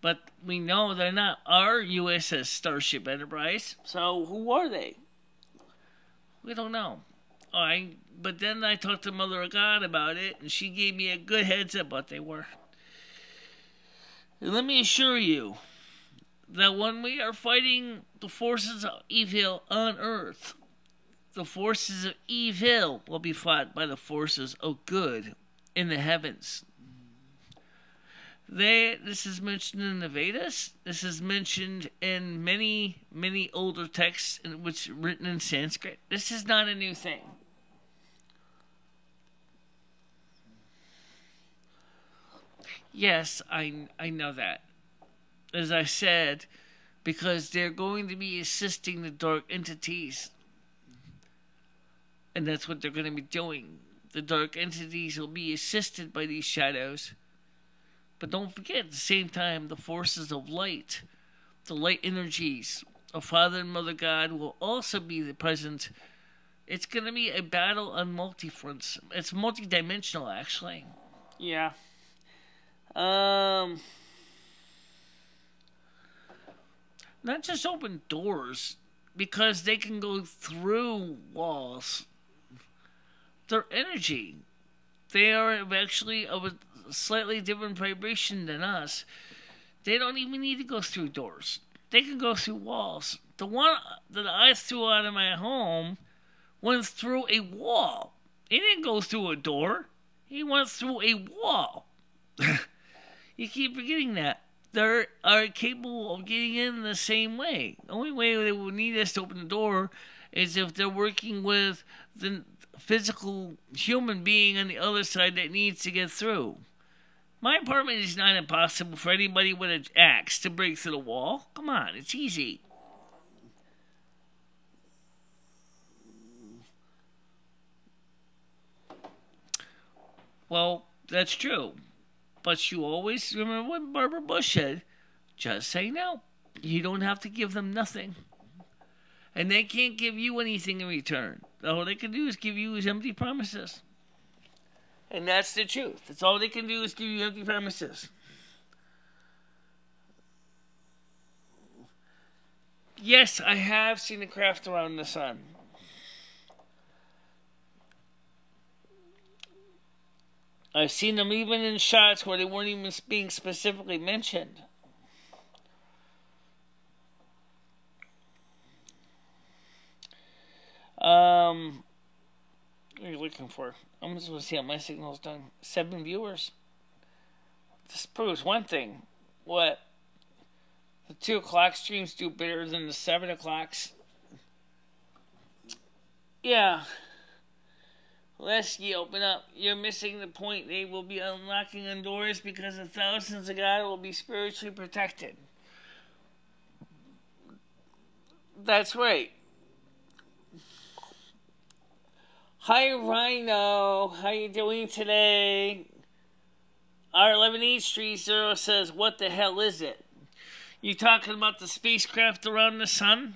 But we know they're not our USS Starship Enterprise, so who are they? We don't know. But then I talked to Mother of God about it, and she gave me a good heads up what they were. And let me assure you that when we are fighting the forces of evil on Earth, the forces of evil will be fought by the forces of good in the heavens. This is mentioned in the Vedas. This is mentioned in many, many older texts, which are written in Sanskrit. This is not a new thing. Yes, I know that. As I said, because they're going to be assisting the dark entities. And that's what they're going to be doing. The dark entities will be assisted by these shadows. But don't forget, at the same time, the forces of light, the light energies of Father and Mother God will also be present. It's going to be a battle on multi-fronts. It's multi-dimensional, actually. Yeah. Not just open doors, because they can go through walls. Their energy. They are actually of a slightly different vibration than us. They don't even need to go through doors. They can go through walls. The one that I threw out of my home went through a wall. He didn't go through a door. He went through a wall. You keep forgetting that. They are capable of getting in the same way. The only way they will need us to open the door is if they're working with the physical human being on the other side that needs to get through. My apartment is not impossible for anybody with an axe to break through the wall. Come on, it's easy. Well, that's true. But you always remember what Barbara Bush said. Just say no. You don't have to give them nothing. And they can't give you anything in return. All they can do is give you is empty promises. And that's the truth. That's all they can do is give you empty promises. Yes, I have seen the craft around the sun. I've seen them even in shots where they weren't even being specifically mentioned. What are you looking for? I'm just going to see how my signal's done. 7 viewers. This proves one thing. What? The 2 o'clock streams do better than the 7 o'clocks. Yeah. Lest ye open up. You're missing the point. They will be unlocking on doors because the thousands of God will be spiritually protected. That's right. Hi Rhino, how you doing today? R11830 says, what the hell is it? You talking about the spacecraft around the sun?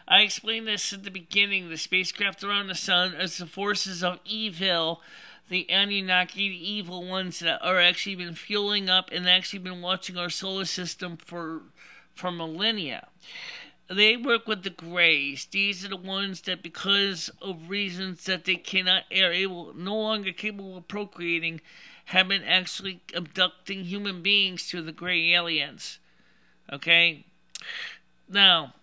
I explained this at the beginning. The spacecraft around the sun is the forces of evil, the Anunnaki, the evil ones that are actually been fueling up and actually been watching our solar system for millennia. They work with the Greys. These are the ones that, because of reasons that they no longer capable of procreating, have been actually abducting human beings to the Grey aliens. Okay? Now,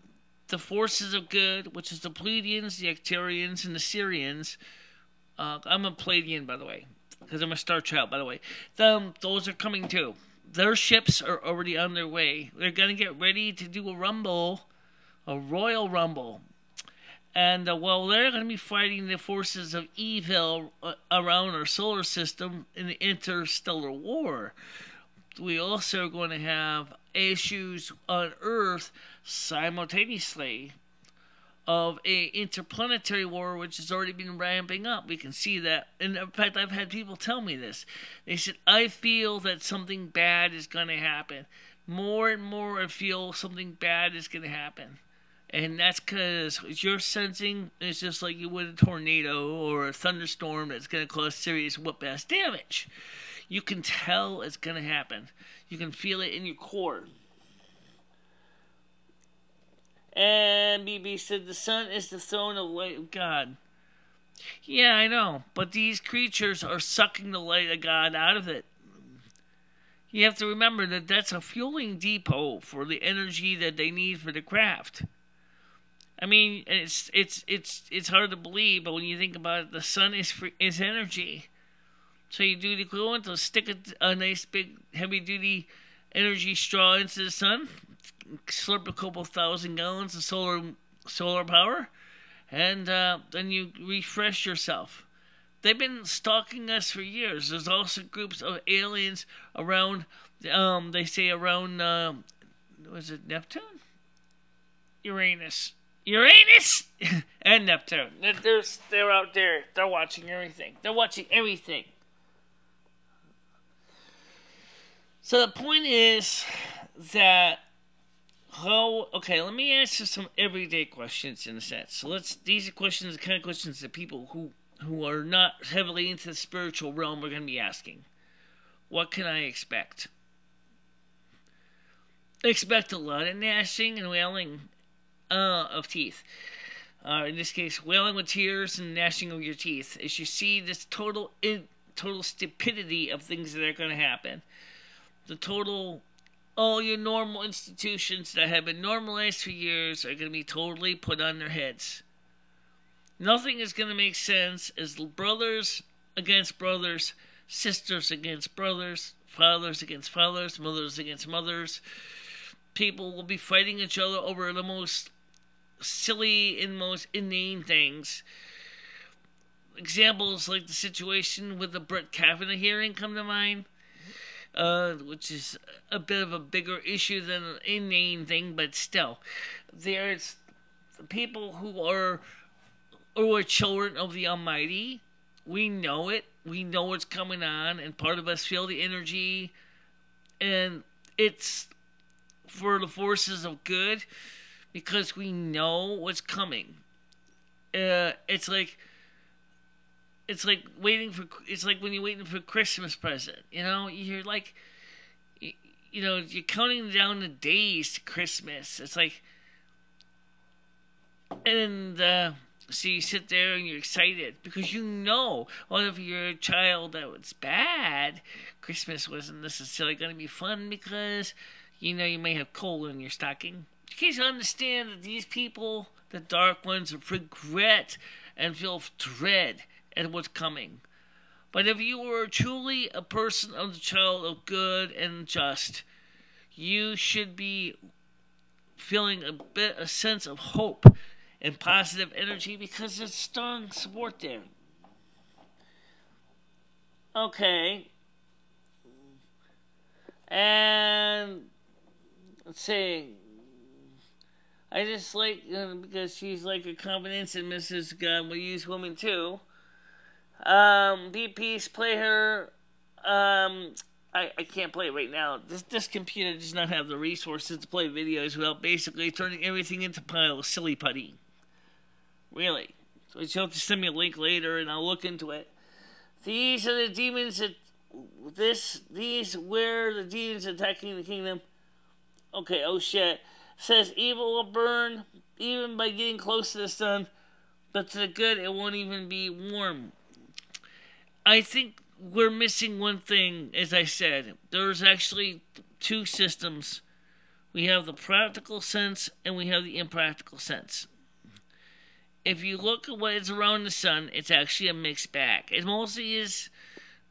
the forces of good, which is the Pleiadians, the Actarians, and the Syrians. I'm a Pleiadian, by the way, because I'm a Star Child, by the way. Those are coming too. Their ships are already on their way. They're going to get ready to do a rumble. A Royal Rumble. And, they're going to be fighting the forces of evil around our solar system in the interstellar war. We also are going to have issues on Earth simultaneously of a interplanetary war, which has already been ramping up. We can see that. And in fact, I've had people tell me this. They said, I feel that something bad is going to happen. More and more I feel something bad is going to happen. And that's because you're sensing it's just like you would a tornado or a thunderstorm that's going to cause serious whoop-ass damage. You can tell it's going to happen. You can feel it in your core. And BB said the sun is the throne of light of God. Yeah, I know. But these creatures are sucking the light of God out of it. You have to remember that that's a fueling depot for the energy that they need for the craft. I mean, it's hard to believe, but when you think about it, the sun is energy. So you do the equivalent of stick a nice big heavy duty energy straw into the sun, slurp a couple thousand gallons of solar power, and then you refresh yourself. They've been stalking us for years. There's also groups of aliens around. They say around. Was it Neptune? Uranus and Neptune. They're out there. They're watching everything. So the point is that okay, let me answer some everyday questions in a sense. So these are questions, the kind of questions that people who are not heavily into the spiritual realm are going to be asking. What can I expect? Expect a lot of gnashing and wailing of teeth. In this case, wailing with tears and gnashing of your teeth, as you see this total stupidity of things that are going to happen. All your normal institutions that have been normalized for years are going to be totally put on their heads. Nothing is going to make sense as brothers against brothers, sisters against brothers, fathers against fathers, mothers against mothers. People will be fighting each other over the most silly and most inane things. Examples like the situation with the Brett Kavanaugh hearing come to mind. which is a bit of a bigger issue than an inane thing, but still, there's people who are children of the Almighty. We know it. We know what's coming on, and part of us feel the energy, and it's for the forces of good because we know what's coming. It's like it's like when you're waiting for a Christmas present. You know, you're like you're counting down the days to Christmas. It's like and so you sit there and you're excited because you know, well, if you're a child that was bad, Christmas wasn't necessarily going to be fun because you may have coal in your stocking. You can't understand that these people, the dark ones, regret and feel dread at what's coming. But if you were truly a person of the child of good and just, you should be feeling a sense of hope and positive energy because there's strong support there. Okay. And let's see. I just like because she's like a confidence in Mrs. God will use woman too. Be peace, play her. I can't play it right now. This computer does not have the resources to play videos without basically turning everything into a pile of silly putty. Really. So you'll have to send me a link later and I'll look into it. These are the demons that these were the demons attacking the kingdom. Okay, oh shit. Says evil will burn even by getting close to the sun, but to the good it won't even be warm. I think we're missing one thing, as I said. There's actually two systems. We have the practical sense and we have the impractical sense. If you look at what is around the sun, it's actually a mixed bag. It mostly is,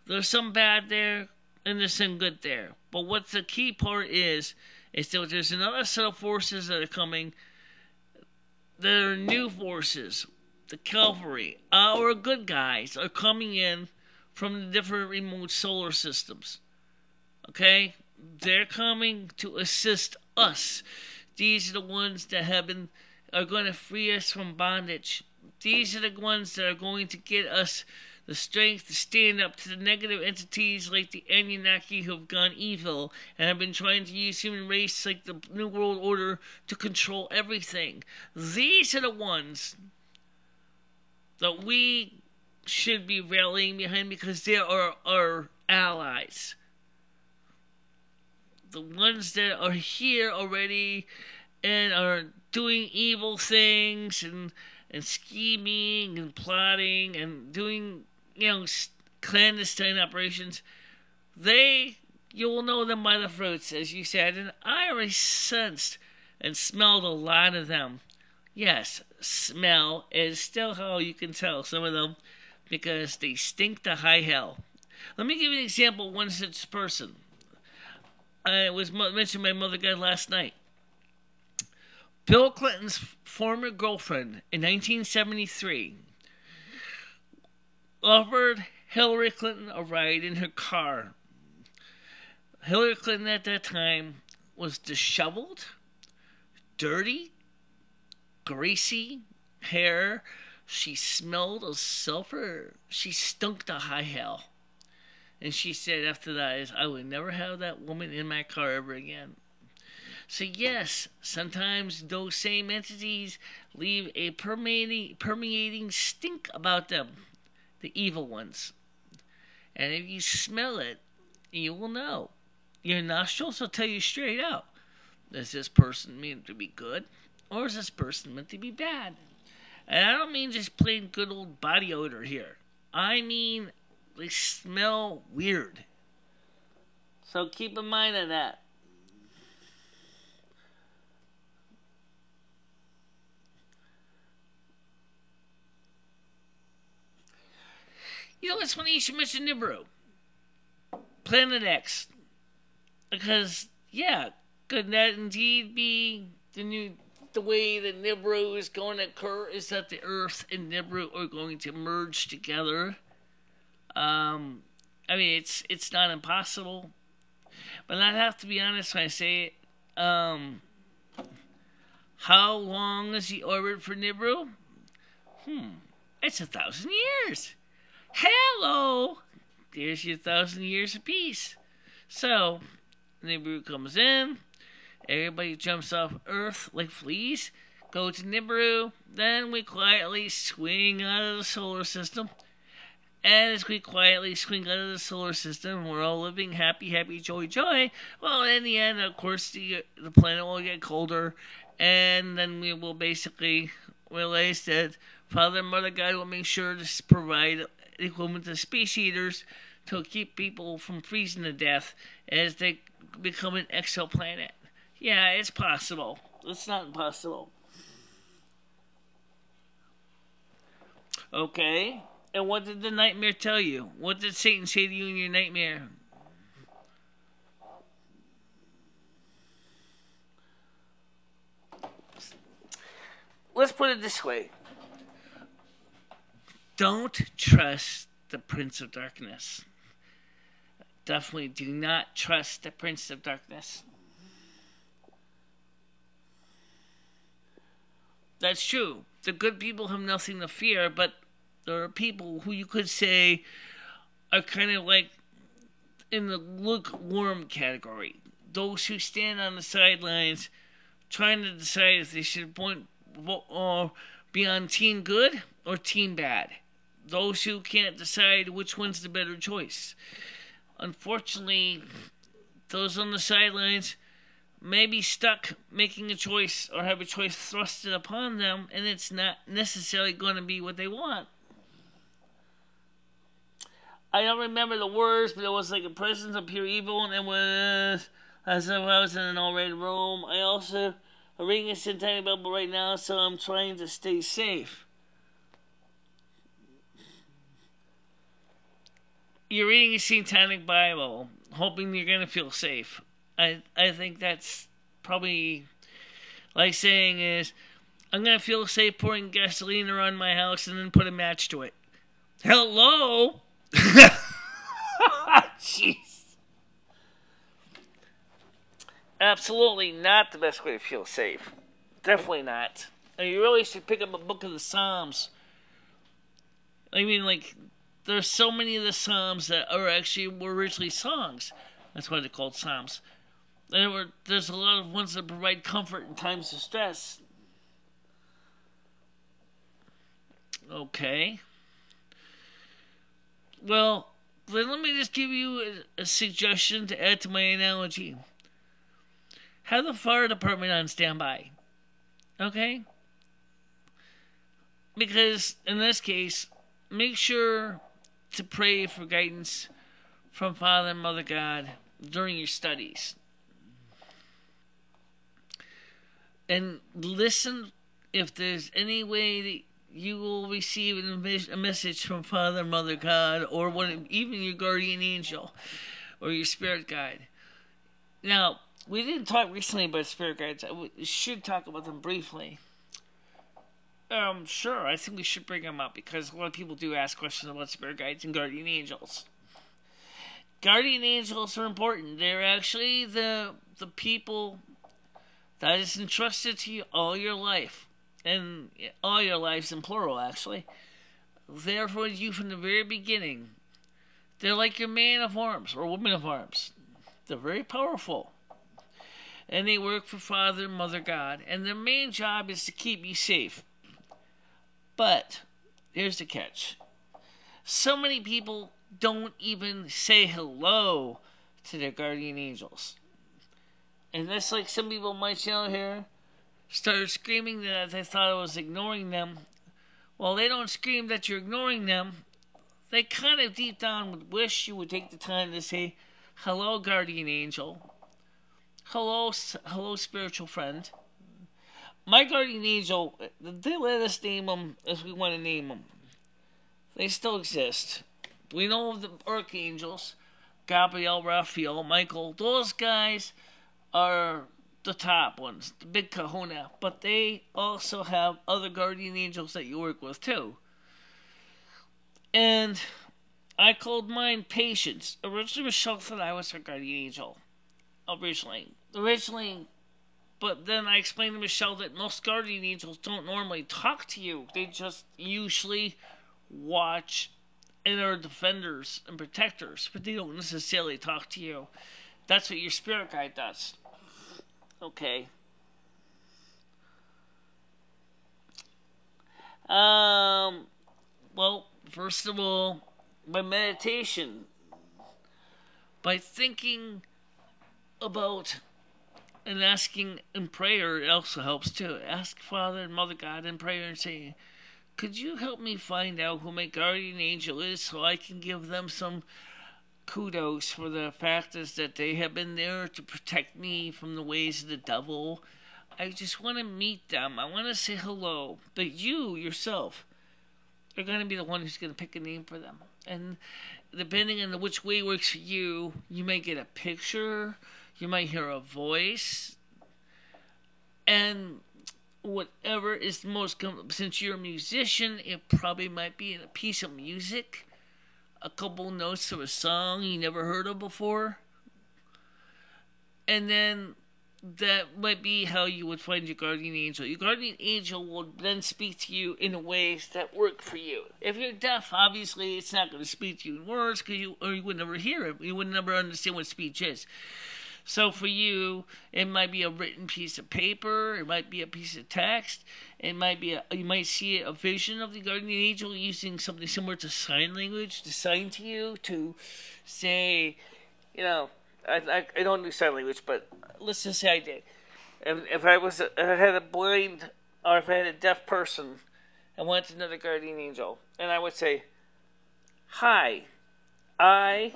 there's some bad there and there's some good there. But what the key part is that there's another set of forces that are coming. There are new forces. The cavalry, our good guys, are coming in from the different remote solar systems. Okay? They're coming to assist us. These are the ones that are going to free us from bondage. These are the ones that are going to get us the strength to stand up to the negative entities like the Anunnaki who have gone evil and have been trying to use human race like the New World Order to control everything. These are the ones that we should be rallying behind because they are our allies. The ones that are here already and are doing evil things and scheming and plotting and doing clandestine operations, you will know them by the fruits, as you said, and I already sensed and smelled a lot of them. Yes, smell is still how you can tell some of them because they stink to high hell. Let me give you an example of one such person. I was mentioned my mother got last night. Bill Clinton's former girlfriend in 1973 offered Hillary Clinton a ride in her car. Hillary Clinton at that time was disheveled, dirty, greasy hair. She smelled of sulfur. She stunk to high hell. And she said after that, I would never have that woman in my car ever again. So yes, sometimes those same entities leave a permeating stink about them. The evil ones. And if you smell it, you will know. Your nostrils will tell you straight out. Is this person meant to be good? Or is this person meant to be bad? And I don't mean just plain good old body odor here. I mean, they smell weird. So keep in mind of that. It's funny you should mention Nibiru. Planet X. Because, yeah, could that indeed be the way that Nibiru is going to occur? Is that the Earth and Nibiru are going to merge together? I mean, it's not impossible. But I have to be honest when I say it. How long is the orbit for Nibiru? It's 1,000 years. Hello! There's your 1,000 years apiece. So, Nibiru comes in, everybody jumps off Earth like fleas, go to Nibiru, then we quietly swing out of the solar system. And as we quietly swing out of the solar system, we're all living happy, happy, joy, joy. Well, in the end, of course, the planet will get colder, and then we will basically realize that Father and Mother God will make sure to provide equipment to space eaters to keep people from freezing to death as they become an exoplanet. Yeah, it's possible. It's not impossible. Okay. And what did the nightmare tell you? What did Satan say to you in your nightmare? Let's put it this way. Don't trust the Prince of Darkness. Definitely do not trust the Prince of Darkness. That's true. The good people have nothing to fear, but there are people who you could say are kind of like in the lukewarm category. Those who stand on the sidelines trying to decide if they should be on team good or team bad. Those who can't decide which one's the better choice. Unfortunately, those on the sidelines may be stuck making a choice or have a choice thrusted upon them, and it's not necessarily going to be what they want. I don't remember the words, but it was like a presence of pure evil, and it was as if I was in an all-red room. I also am reading a satanic Bible right now, so I'm trying to stay safe. You're reading a satanic Bible, hoping you're going to feel safe. I think that's probably like saying is, I'm going to feel safe pouring gasoline around my house and then put a match to it. Hello? Jeez. Absolutely not the best way to feel safe. Definitely not. And you really should pick up a book of the Psalms. I mean, like, there's so many of the Psalms that were originally songs. That's why they're called Psalms. There's a lot of ones that provide comfort in times of stress. Okay. Well, then let me just give you a suggestion to add to my analogy. Have the fire department on standby. Okay? Because in this case, make sure to pray for guidance from Father and Mother God during your studies. And listen if there's any way that you will receive a message from Father and Mother God, or even your guardian angel or your spirit guide. Now, we didn't talk recently about spirit guides. I should talk about them briefly. Sure, I think we should bring them up because a lot of people do ask questions about spirit guides and guardian angels. Guardian angels are important. They're actually the people that is entrusted to you all your life. And all your lives in plural, actually. They're for you from the very beginning. They're like your man of arms or woman of arms. They're very powerful. And they work for Father and Mother God. And their main job is to keep you safe. But, here's the catch. So many people don't even say hello to their guardian angels. And that's like some people might here started screaming that they thought I was ignoring them. Well, they don't scream that you're ignoring them. They kind of deep down would wish you would take the time to say, hello, guardian angel. Hello, spiritual friend. My guardian angel, they let us name them as we want to name them. They still exist. We know of the archangels, Gabriel, Raphael, Michael. Those guys are the top ones, the big kahuna, but they also have other guardian angels that you work with too. And I called mine Patience. Originally, Michele thought I was her guardian angel. Originally, but then I explained to Michele that most guardian angels don't normally talk to you. They just usually watch and are defenders and protectors, but they don't necessarily talk to you. That's what your spirit guide does. Okay. Um. Well, first of all, by meditation, by thinking about and asking in prayer, it also helps too. Ask Father and Mother God in prayer and say, "Could you help me find out who my guardian angel is, so I can give them some kudos for the fact is that they have been there to protect me from the ways of the devil. I just want to meet them. I want to say hello. But you yourself are going to be the one who's going to pick a name for them. And depending on which way works for you, you may get a picture, you might hear a voice, and whatever is the most since you're a musician, it probably might be in a piece of music, a couple notes of a song you never heard of before, and then that might be how you would find your guardian angel. Your guardian angel will then speak to you in ways that work for you. If you're deaf, obviously it's not going to speak to you in words, you would never hear it. You would never understand what speech is. So for you, it might be a written piece of paper. It might be a piece of text. It might be you might see a vision of the guardian angel using something similar to sign language to sign to you to say, I don't do sign language, but let's just say I did. If I had a blind or if I had a deaf person and went to another guardian angel, and I would say, "Hi, I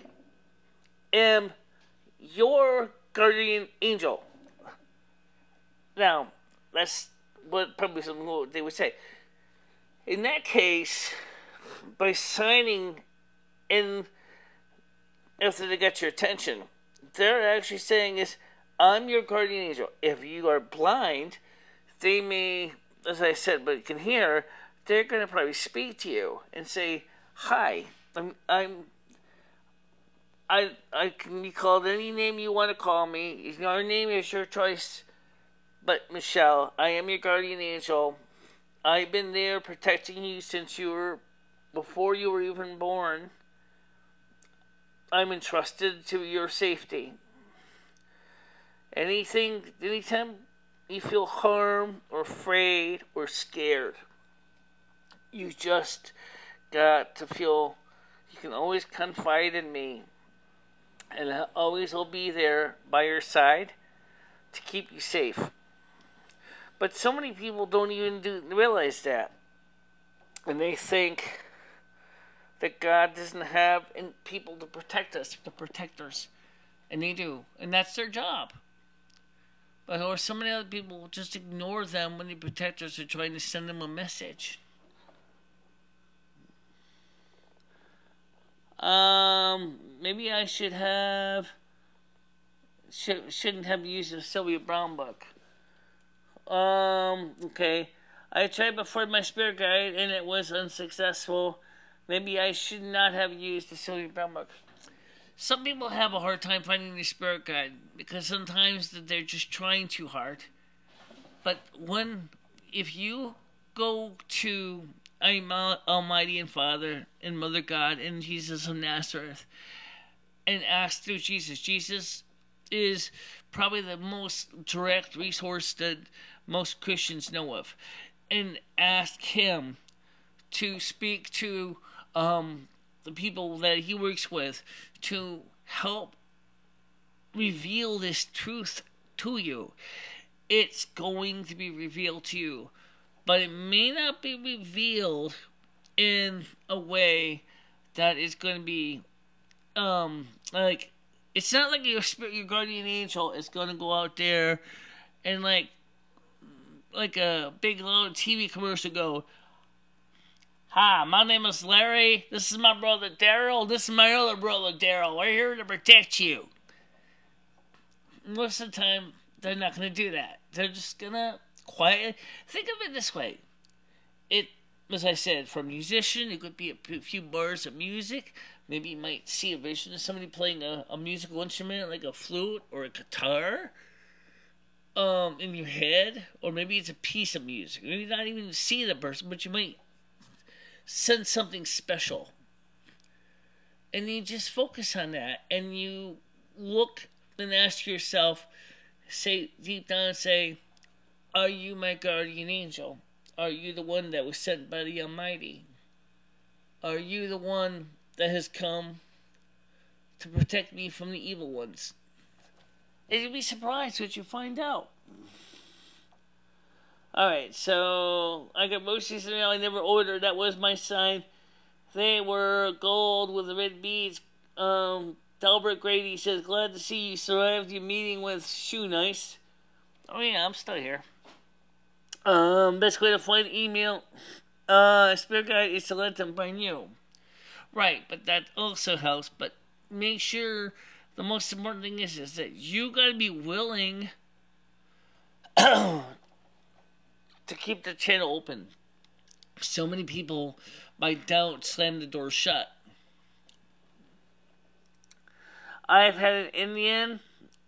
am your guardian angel." Now, that's what probably something they would say. In that case, by signing in after they get your attention, they're actually saying is, "I'm your guardian angel." If you are blind, they may, as I said, but you can hear, they're going to probably speak to you and say, "Hi, I can be called any name you want to call me. Your name is your choice. But Michele, I am your guardian angel. I've been there protecting you since before you were even born. I'm entrusted to your safety. Anytime you feel harmed or afraid or scared, you just got to feel you can always confide in me. And I always will be there by your side to keep you safe." But so many people don't even realize that. And they think that God doesn't have people to protect us, the protectors. And they do. And that's their job. Or so many other people will just ignore them when the protectors are trying to send them a message. Maybe I shouldn't have used the Sylvia Browne book. Okay. I tried before my spirit guide and it was unsuccessful. Maybe I should not have used the Sylvia Browne book. Some people have a hard time finding their spirit guide because sometimes they're just trying too hard. But if you go to Almighty and Father and Mother God and Jesus of Nazareth and ask through Jesus, Jesus is probably the most direct resource that most Christians know of, and ask him to speak to the people that he works with to help reveal this truth to you. It's going to be revealed to you, but it may not be revealed in a way that is going to be it's not like your guardian angel is going to go out there and like a big loud TV commercial go, "Hi, my name is Larry. This is my brother Daryl. This is my other brother Daryl. We're here to protect you." Most of the time, they're not going to do that. They're just going to quiet. Think of it this way. as I said, for a musician, it could be a few bars of music. Maybe you might see a vision of somebody playing a musical instrument like a flute or a guitar in your head, or maybe it's a piece of music. Maybe not even see the person, but you might sense something special. And you just focus on that, and you look and ask yourself, say deep down, say, are you my guardian angel? Are you the one that was sent by the Almighty? Are you the one that has come to protect me from the evil ones? And you'll be surprised what you find out. Alright, so I got rosaries in the mail I never ordered. That was my sign. They were gold with the red beads. Delbert Grady says, glad to see you survived your meeting with Shoe Nice. Oh yeah, I'm still here. Best way to find email spirit guide is to let them find you. Right, but that also helps. But make sure the most important thing is that you gotta be willing to keep the channel open. So many people, by doubt, slam the door shut. I've had an Indian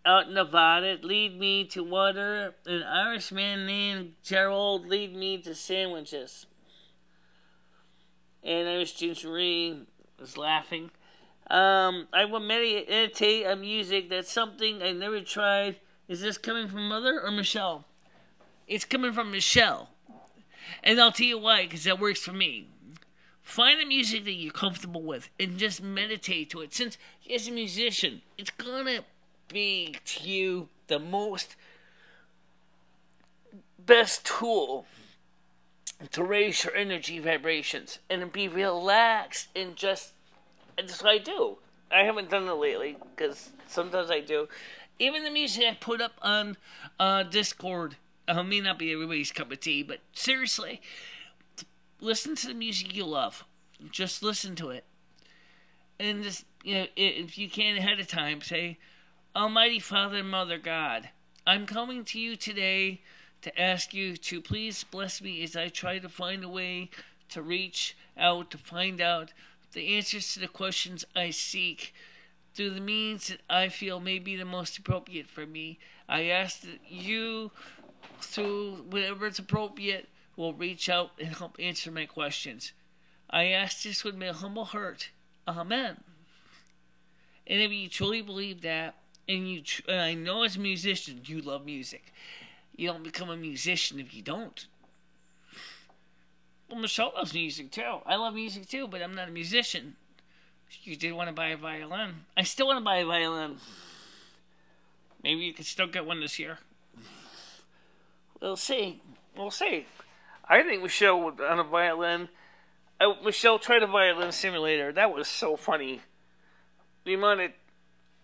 out in Nevada lead me to water, an Irishman named Gerald lead me to sandwiches. And Irish Gingery was laughing. I will meditate on music. That's something I never tried. Is this coming from Mother or Michele? It's coming from Michele. And I'll tell you why, because that works for me. Find the music that you're comfortable with and just meditate to it. Since as a musician, it's gonna be to you the most best tool to raise your energy vibrations and be relaxed and just. And that's what I do. I haven't done it lately because sometimes I do. Even the music I put up on Discord may not be everybody's cup of tea, but seriously, listen to the music you love. Just listen to it. And just, if you can ahead of time, say, Almighty Father and Mother God, I'm coming to you today to ask you to please bless me as I try to find a way to reach out, to find out the answers to the questions I seek through the means that I feel may be the most appropriate for me. I ask that you, through whatever is appropriate, will reach out and help answer my questions. I ask this with my humble heart. Amen. And if you truly believe that, and I know as a musician, you love music. You don't become a musician if you don't. Well, Michele loves music too. I love music too, but I'm not a musician. You did want to buy a violin. I still want to buy a violin. Maybe you can still get one this year. We'll see. We'll see. I think Michele would on a violin. Michele tried a violin simulator. That was so funny. The amount of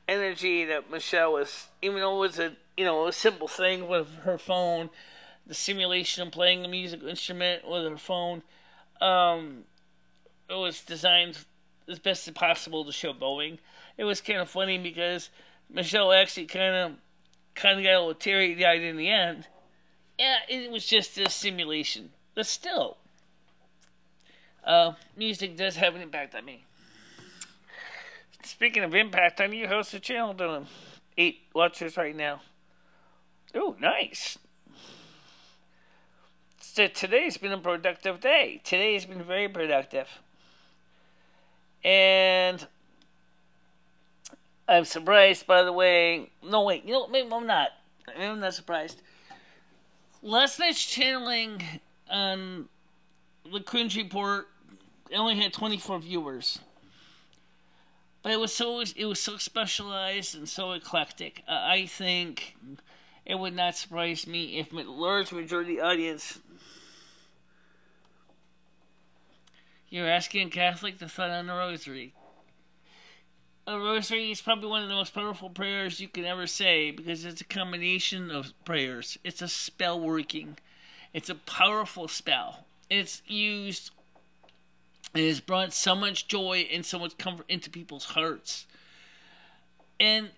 energy that Michele was, even though it was a simple thing with her phone, the simulation of playing a musical instrument with her phone, it was designed as best as possible to show going. It was kind of funny because Michele actually kind of got a little teary-eyed in the end. Yeah, it was just a simulation, but still, music does have an impact on me. Speaking of impact on you, how's the channel doing? 8 watchers right now. Oh, nice. So today's been a productive day. Today's been very productive. And I'm surprised, by the way. No, wait. Maybe I'm not. Maybe I'm not surprised. Last night's channeling on the Cringe Report, it only had 24 viewers. But it was so specialized and so eclectic. I think it would not surprise me if a large majority audience. You're asking a Catholic to thought on the rosary. A rosary is probably one of the most powerful prayers you can ever say because it's a combination of prayers. It's a spell working. It's a powerful spell. It's used. It has brought so much joy and so much comfort into people's hearts. And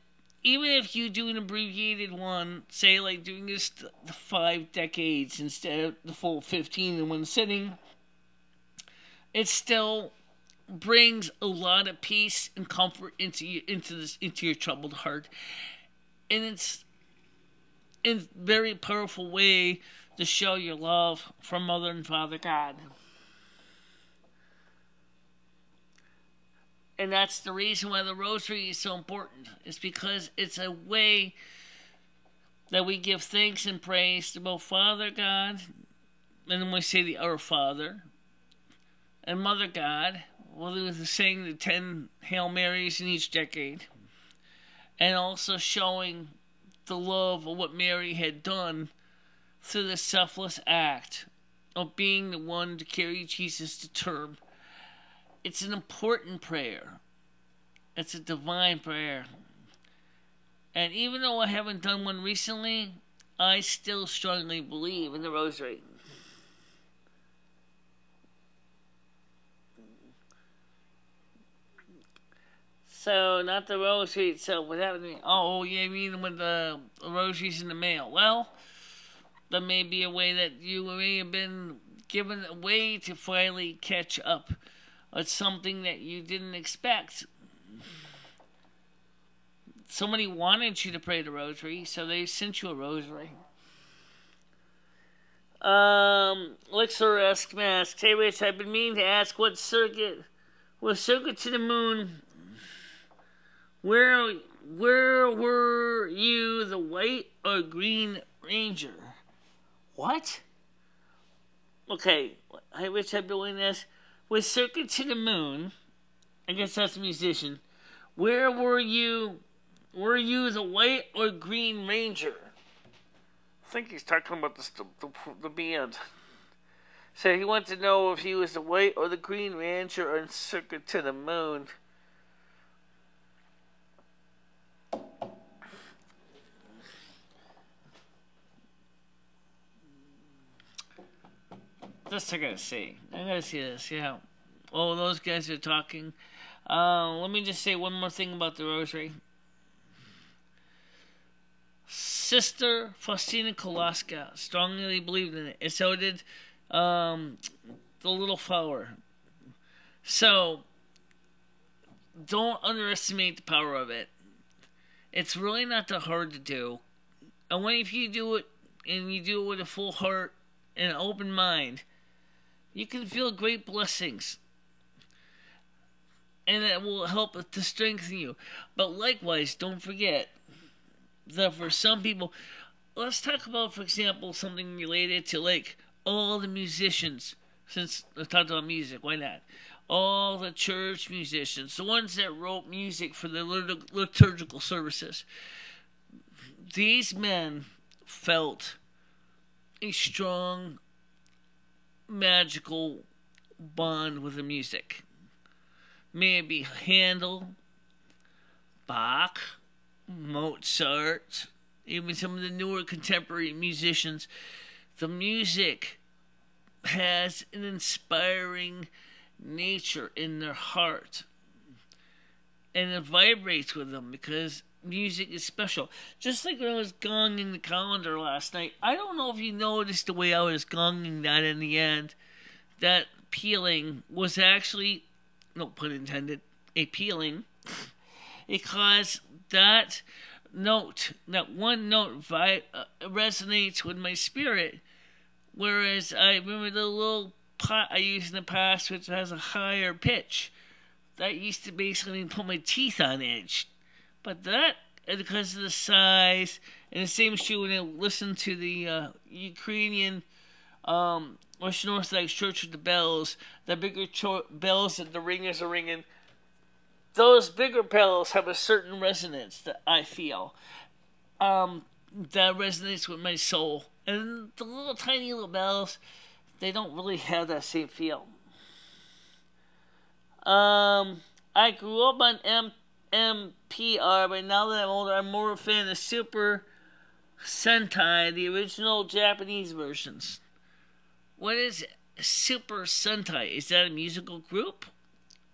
even if you do an abbreviated one, say like doing this the 5 decades instead of the full 15 in one sitting, it still brings a lot of peace and comfort into your troubled heart, and it's in a very powerful way to show your love for Mother and Father God. And that's the reason why the rosary is so important. It's because it's a way that we give thanks and praise to both Father God, and then we say the Our Father, and Mother God. Well, we were saying the 10 Hail Marys in each decade, and also showing the love of what Mary had done through the selfless act of being the one to carry Jesus to term. It's an important prayer. It's a divine prayer. And even though I haven't done one recently, I still strongly believe in the rosary. So, not the rosary itself. What happened to me? Oh, yeah, you mean with the rosaries in the mail? Well, that may be a way that you may have been given a way to finally catch up on something that you didn't expect. Somebody wanted you to pray the rosary, so they sent you a rosary. Elixir asks Mask. Hey Rich, I've been meaning to ask what circuit to the moon. Where were you, the White or Green Ranger? What? Okay, I wish I'd been doing this. With Circuit to the Moon, I guess that's a musician. Where were you? Were you the White or Green Ranger? I think he's talking about the band. So he wants to know if he was the White or the Green Ranger on Circuit to the Moon. Just I gotta see. I gotta see this. Yeah. Oh, those guys are talking. Let me just say one more thing about the rosary. Sister Faustina Kowalska strongly believed in it, and so did the little flower. So don't underestimate the power of it. It's really not that hard to do. And when if you do it and you do it with a full heart and an open mind, you can feel great blessings. And it will help to strengthen you. But likewise, don't forget that for some people, let's talk about, for example, something related to like all the musicians. Since I talked about music, why not? All the church musicians, the ones that wrote music for the liturgical services. These men felt a strong, magical bond with the music. May it be Handel, Bach, Mozart, even some of the newer contemporary musicians. The music has an inspiring nature in their heart, and it vibrates with them because music is special. Just like when I was gonging the calendar last night, I don't know if you noticed the way I was gonging that in the end, that pealing was actually, no pun intended, a pealing, because that note, that one note resonates with my spirit, whereas I remember the little pot I used in the past, which has a higher pitch, that used to basically put my teeth on edge. But that, because of the size, and the same is true when I listen to the Ukrainian Russian Orthodox Church with the bells, the bigger bells that the ringers are ringing, those bigger bells have a certain resonance that I feel. That resonates with my soul. And the little tiny little bells, they don't really have that same feel. I grew up on MPR, but now that I'm older, I'm more a fan of Super Sentai, the original Japanese versions. What is Super Sentai? Is that a musical group?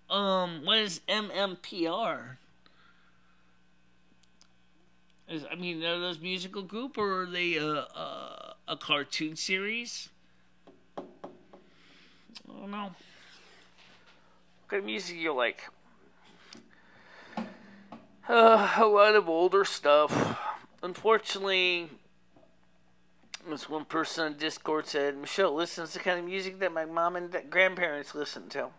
What is MMPR? Are those musical group or are they a cartoon series? I don't know. kind of music you like? A lot of older stuff. Unfortunately, this one person on Discord said, Michele listens to the kind of music that my mom and grandparents listened to.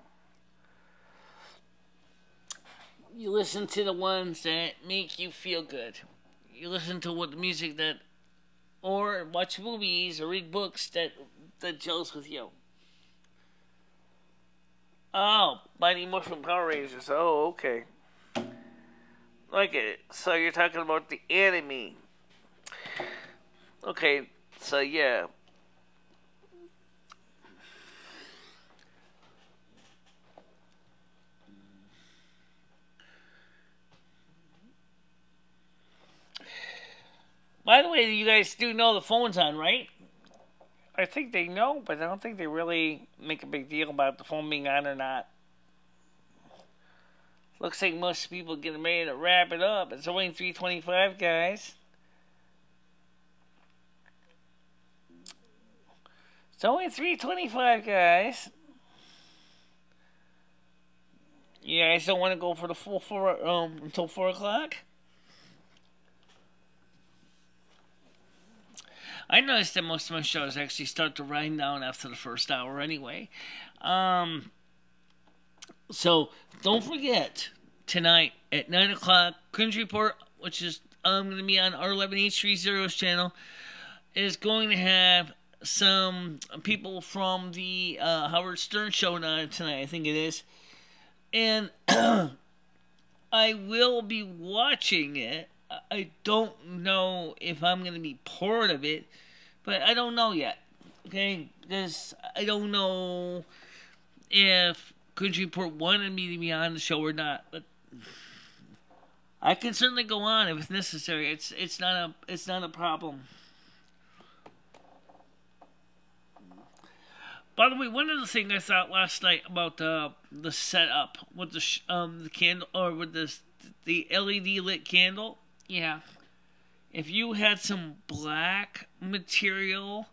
You listen to the ones that make you feel good. You listen to what the music that, or watch movies or read books that gels with you. Oh, Mighty Morphin Power Rangers. Oh, okay. I get it. So you're talking about the anime. Okay, so yeah. By the way, you guys do know the phone's on, right? I think they know, but I don't think they really make a big deal about the phone being on or not. Looks like most people getting ready to wrap it up. It's only 3:25, guys. It's only 3:25, guys. You guys don't want to go for the full until 4 o'clock? I noticed that most of my shows actually start to wind down after the first hour anyway. So don't forget, tonight at 9 o'clock, Cringe Report, which is going to be on R11830's channel, is going to have some people from the Howard Stern show on tonight, I think it is. And I will be watching it. I don't know if I'm going to be part of it, but I don't know yet. Okay? Because I don't know if Cringe Report wanted me to be on the show or not. But I can certainly go on if it's necessary. It's not a problem. By the way, one other thing I thought last night about the setup with the candle, or with the LED lit candle. Yeah, if you had some black material,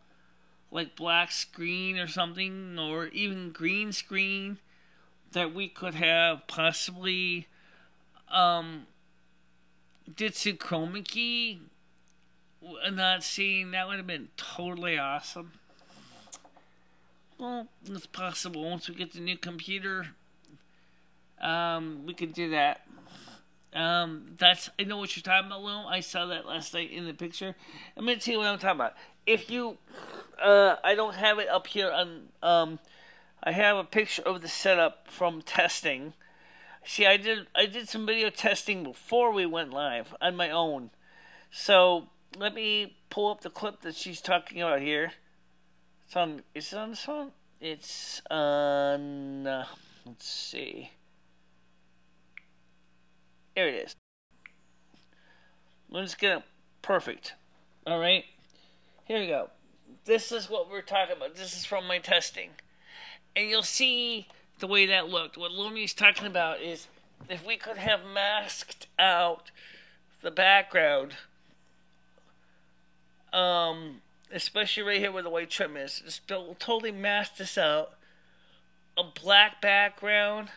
like black screen or something, or even green screen, that we could have possibly did some chroma key, not seeing, that would have been totally awesome. Well, it's possible. Once we get the new computer, we could do that. I know what you're talking about, Lou. I saw that last night in the picture. I'm going to tell you what I'm talking about. If you, I don't have it up here on, I have a picture of the setup from testing. See, I did some video testing before we went live on my own. So, let me pull up the clip that she's talking about here. Is it on this phone? It's on, let's see. There it is. Let's get it perfect. Alright? Here we go. This is what we're talking about. This is from my testing. And you'll see the way that looked. What Lumi's talking about is if we could have masked out the background, especially right here where the white trim is, just totally mask this out. A black background,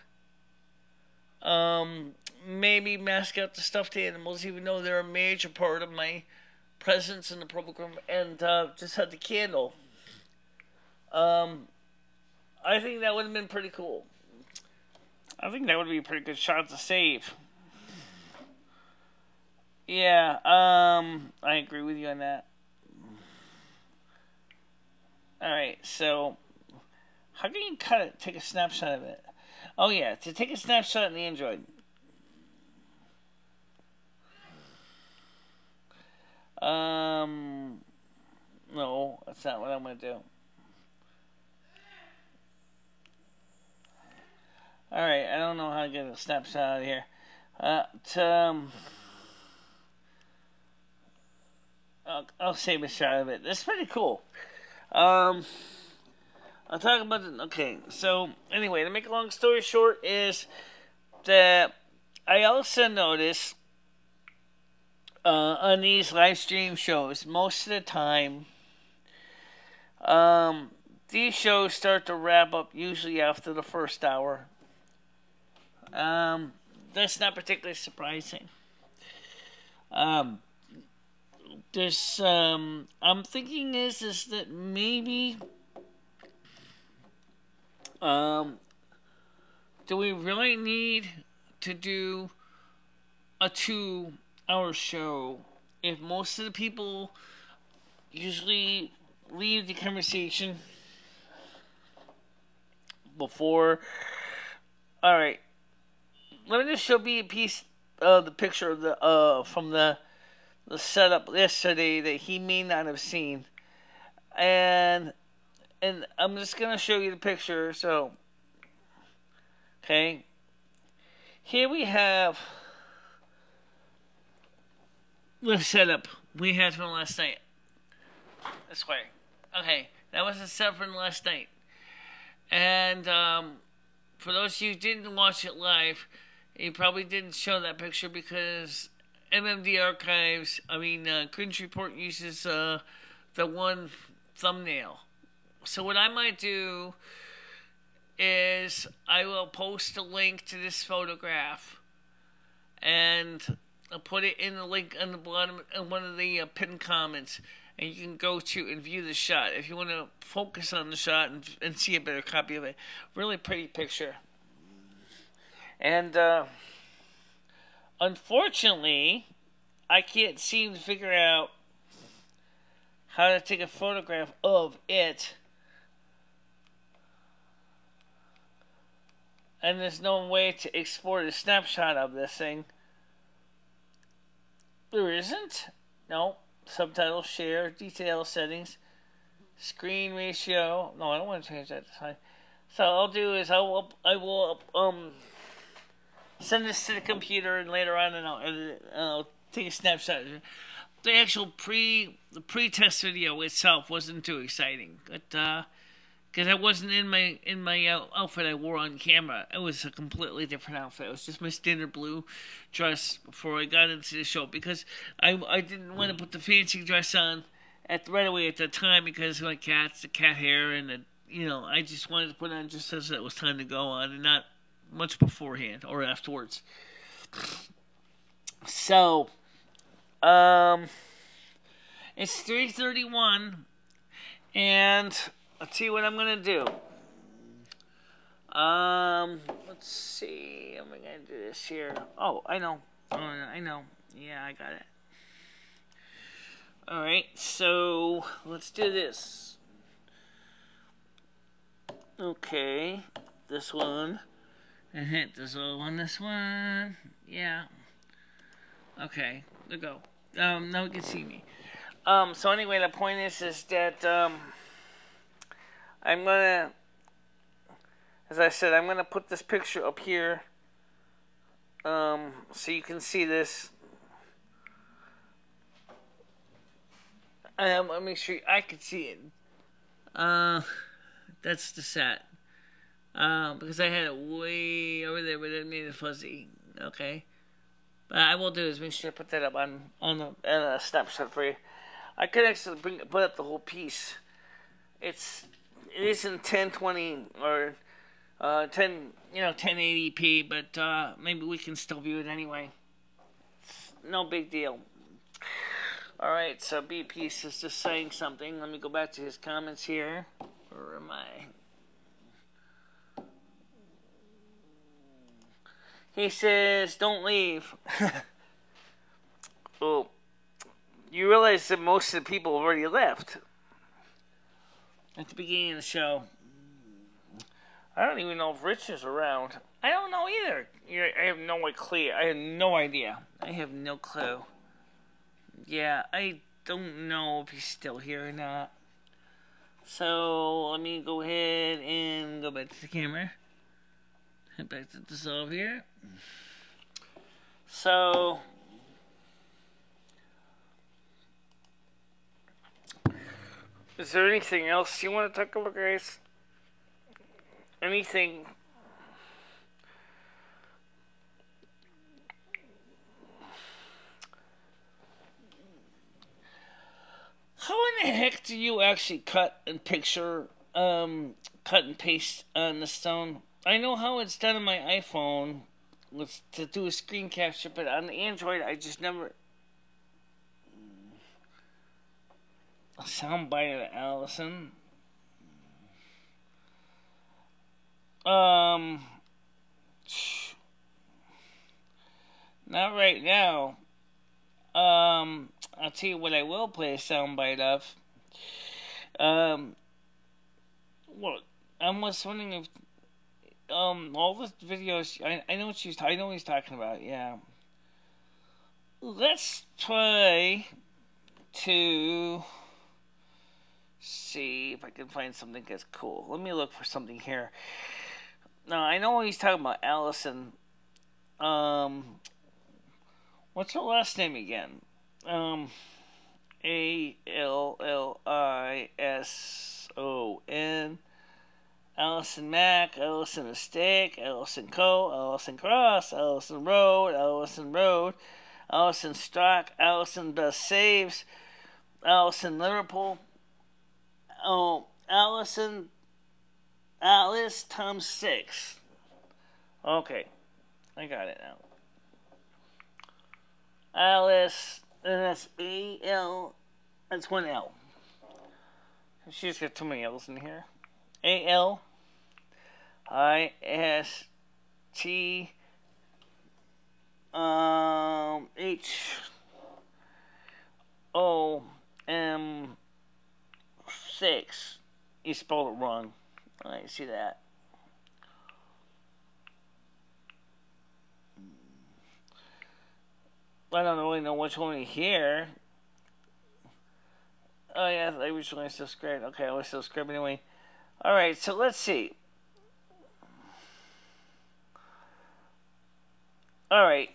maybe mask out the stuffed animals, even though they're a major part of my presence in the program, and just had the candle. I think that would have been pretty cool. I think that would be a pretty good shot to save. Yeah, I agree with you on that. Alright, so how can you take a snapshot of it? Oh yeah, to take a snapshot in the Android. No, that's not what I'm going to do. Alright, I don't know how to get a snapshot out of here. I'll save a shot of it. That's pretty cool. I'll talk about it. Okay, so anyway, to make a long story short, is that I also noticed on these live stream shows, most of the time, these shows start to wrap up usually after the first hour. That's not particularly surprising. Um, there's I'm thinking is that maybe um, do we really need to do a 2 hour show if most of the people usually leave the conversation before? Alright, let me just show me a piece of the picture of the from the setup yesterday that he may not have seen. And I'm just gonna show you the picture. So, okay, here we have the setup we had from last night. This way. Okay, that was the setup from last night. And for those of you who didn't watch it live, you probably didn't show that picture because MMD Archives, Cringe Report uses the one thumbnail. So what I might do is I will post a link to this photograph, and I'll put it in the link on the bottom of one of the pinned comments, and you can go to and view the shot if you want to focus on the shot and see a better copy of it. Really pretty picture. And unfortunately, I can't seem to figure out how to take a photograph of it. And there's no way to export a snapshot of this thing. There isn't? No. Subtitle, share, detail settings, screen ratio. No, I don't want to change that this time. So I'll do is I will send this to the computer, and later on and I'll edit it, and I'll take a snapshot. The actual pre-test video itself wasn't too exciting, but because I wasn't in my outfit I wore on camera. It was a completely different outfit. It was just my standard blue dress before I got into the show, because I didn't want to put the fancy dress on right away at the time because of my cats, the cat hair, and I just wanted to put it on just as it was time to go on, and not much beforehand or afterwards. So, it's 3:31, and let's see what I'm gonna do. Let's see. Am I gonna do this here? Oh, I know. I know. Yeah, I got it. Alright, so let's do this. Okay, this one. And hit this little one, this one. Yeah. Okay, there we go. Now you can see me. So anyway, the point is that, I'm gonna, as I said, I'm gonna put this picture up here, so you can see this. I'll make sure I can see it. That's the set. Because I had it way over there, but it made it fuzzy. Okay. But I will do is make sure I put that up on a snapshot for you. I could actually put up the whole piece. It is in 1020 or 1080p, but maybe we can still view it anyway. No big deal. Alright, so B-Piece is just saying something. Let me go back to his comments here. Where am I? He says, don't leave. Oh, you realize that most of the people already left at the beginning of the show. I don't even know if Rich is around. I don't know either. I have no clue. I have no idea. I have no clue. Yeah, I don't know if he's still here or not. So, let me go ahead and go back to the camera. Head back to dissolve here. So, is there anything else you want to talk about, guys? Anything? How in the heck do you actually cut and paste on the stone? I know how it's done on my iPhone, to do a screen capture, but on the Android, I just never. A soundbite of Allison. Not right now. I'll tell you what I will play a soundbite of. Well, I'm just wondering if all the videos. I know I know what he's talking about. Yeah. Let's try to see if I can find something that's cool. Let me look for something here. Now I know he's talking about Allison. What's her last name again? Allison. Allison Mack, Allison Estate, Allison Co, Allison Cross, Allison Road, Allison Stock, Allison Does Saves, Allison Liverpool, Alice times 6. Okay, I got it now. Alice, and that's A-L, that's one L. She's got too many L's in here. ALISTHOM6. You spelled it wrong. I see that. I don't really know which one to hear. Oh yeah, I originally subscribed. Okay, I was subscribed anyway. Alright, so let's see. Alright,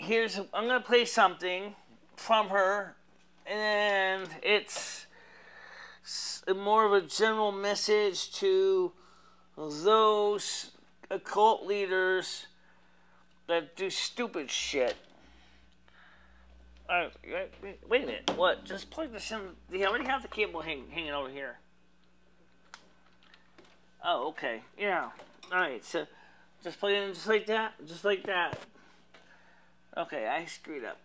I'm gonna play something from her, and it's more of a general message to those occult leaders that do stupid shit. Wait a minute. What? Just plug this in. I already have the cable hanging over here. Oh, okay. Yeah. Alright, so just plug it in just like that. Just like that. Okay, I screwed up.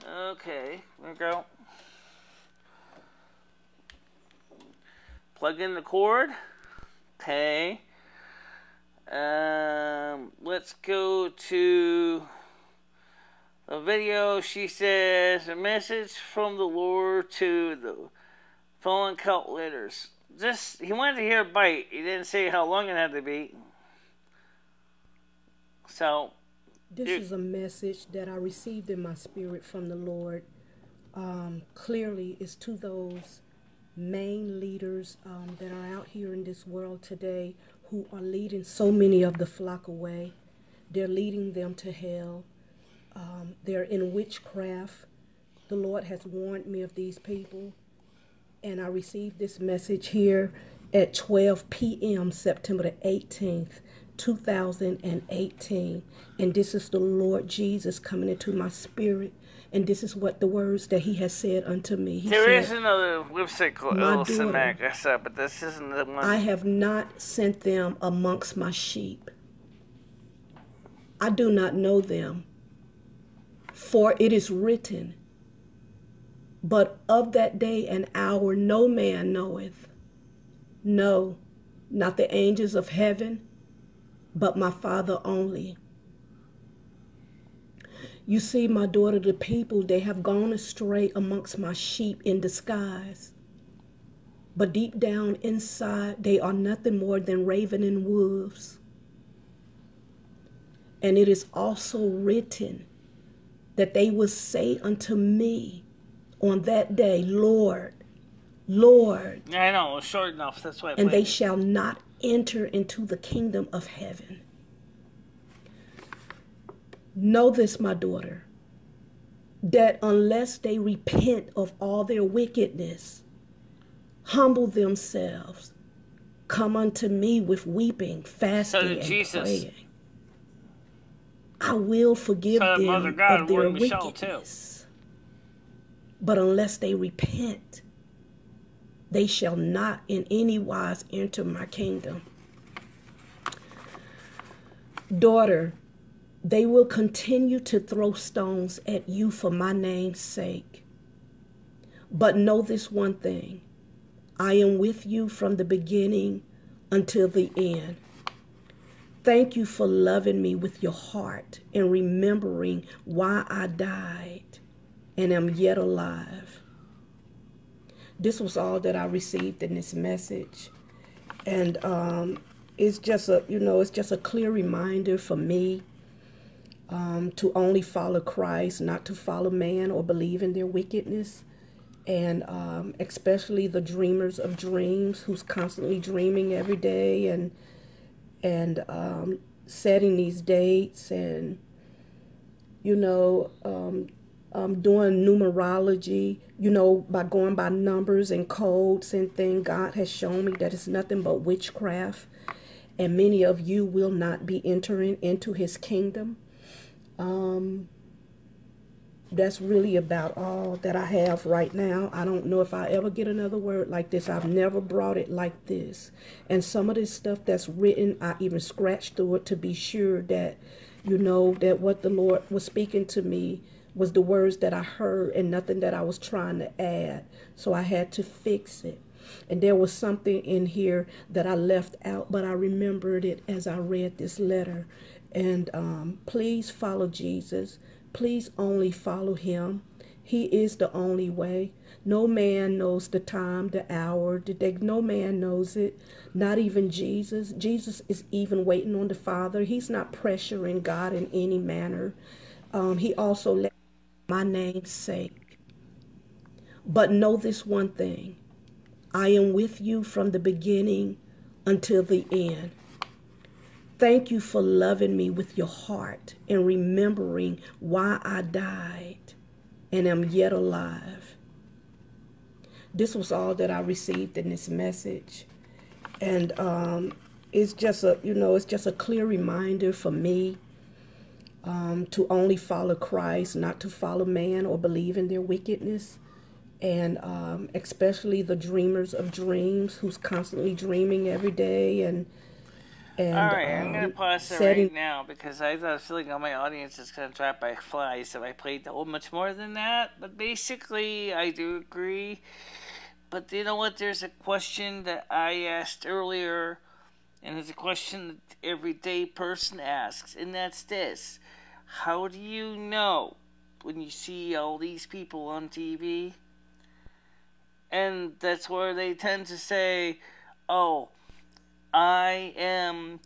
Okay, there we go. Plug in the cord. Okay. Let's go to the video. She says, a message from the Lord to the fallen cult leaders. He wanted to hear a bite. He didn't say how long it had to be. So, this is a message that I received in my spirit from the Lord. Clearly, it's to those main leaders that are out here in this world today who are leading so many of the flock away. They're leading them to hell. They're in witchcraft. The Lord has warned me of these people. And I received this message here at 12 p.m. September the 18th, 2018. And this is the Lord Jesus coming into my spirit. And this is what the words that he has said unto me. There is another website called Allison Mack, but this isn't the one. I have not sent them amongst my sheep. I do not know them. For it is written, but of that day and hour no man knoweth. No, not the angels of heaven, but my Father only. You see, my daughter, the people, they have gone astray amongst my sheep in disguise. But deep down inside, they are nothing more than ravening wolves. And it is also written that they will say unto me on that day, Lord, Lord. Yeah, I know, it was short enough, that's why I and they shall not enter into the kingdom of heaven. Know this, my daughter, that unless they repent of all their wickedness, humble themselves, come unto me with weeping, fasting, and praying, I will forgive them of their wickedness. But unless they repent, they shall not in any wise enter my kingdom. Daughter, They will continue to throw stones at you for my name's sake. But know this one thing: I am with you from the beginning until the end. Thank you for loving me with your heart and remembering why I died and am yet alive. This was all that I received in this message. And it's just a clear reminder for me to only follow Christ, not to follow man or believe in their wickedness. And especially the dreamers of dreams who's constantly dreaming every day and setting these dates and doing numerology, by going by numbers and codes and things. God has shown me that it's nothing but witchcraft, and many of you will not be entering into his kingdom. That's really about all that I have right now. I don't know if I ever get another word like this. I've never brought it like this. And some of this stuff that's written, I even scratched through it to be sure that, that what the Lord was speaking to me was the words that I heard and nothing that I was trying to add. So I had to fix it. And there was something in here that I left out, but I remembered it as I read this letter. And please follow Jesus. Please only follow him. He is the only way. No man knows the time, the hour, the day. No man knows it. Not even Jesus. Jesus is even waiting on the Father. He's not pressuring God in any manner. He also let my name's sake. But know this one thing: I am with you from the beginning until the end. Thank you for loving me with your heart and remembering why I died and am yet alive. This was all that I received in this message. And it's just a clear reminder for me to only follow Christ, not to follow man or believe in their wickedness. And especially the dreamers of dreams who's constantly dreaming every day and Alright, I'm going to pause it right now because I got a feeling all my audience is going to drop by flies if I played a whole much more than that. But basically, I do agree. But you know what? There's a question that I asked earlier, and it's a question that everyday person asks, and that's this: how do you know when you see all these people on TV? And that's where they tend to say, oh, I am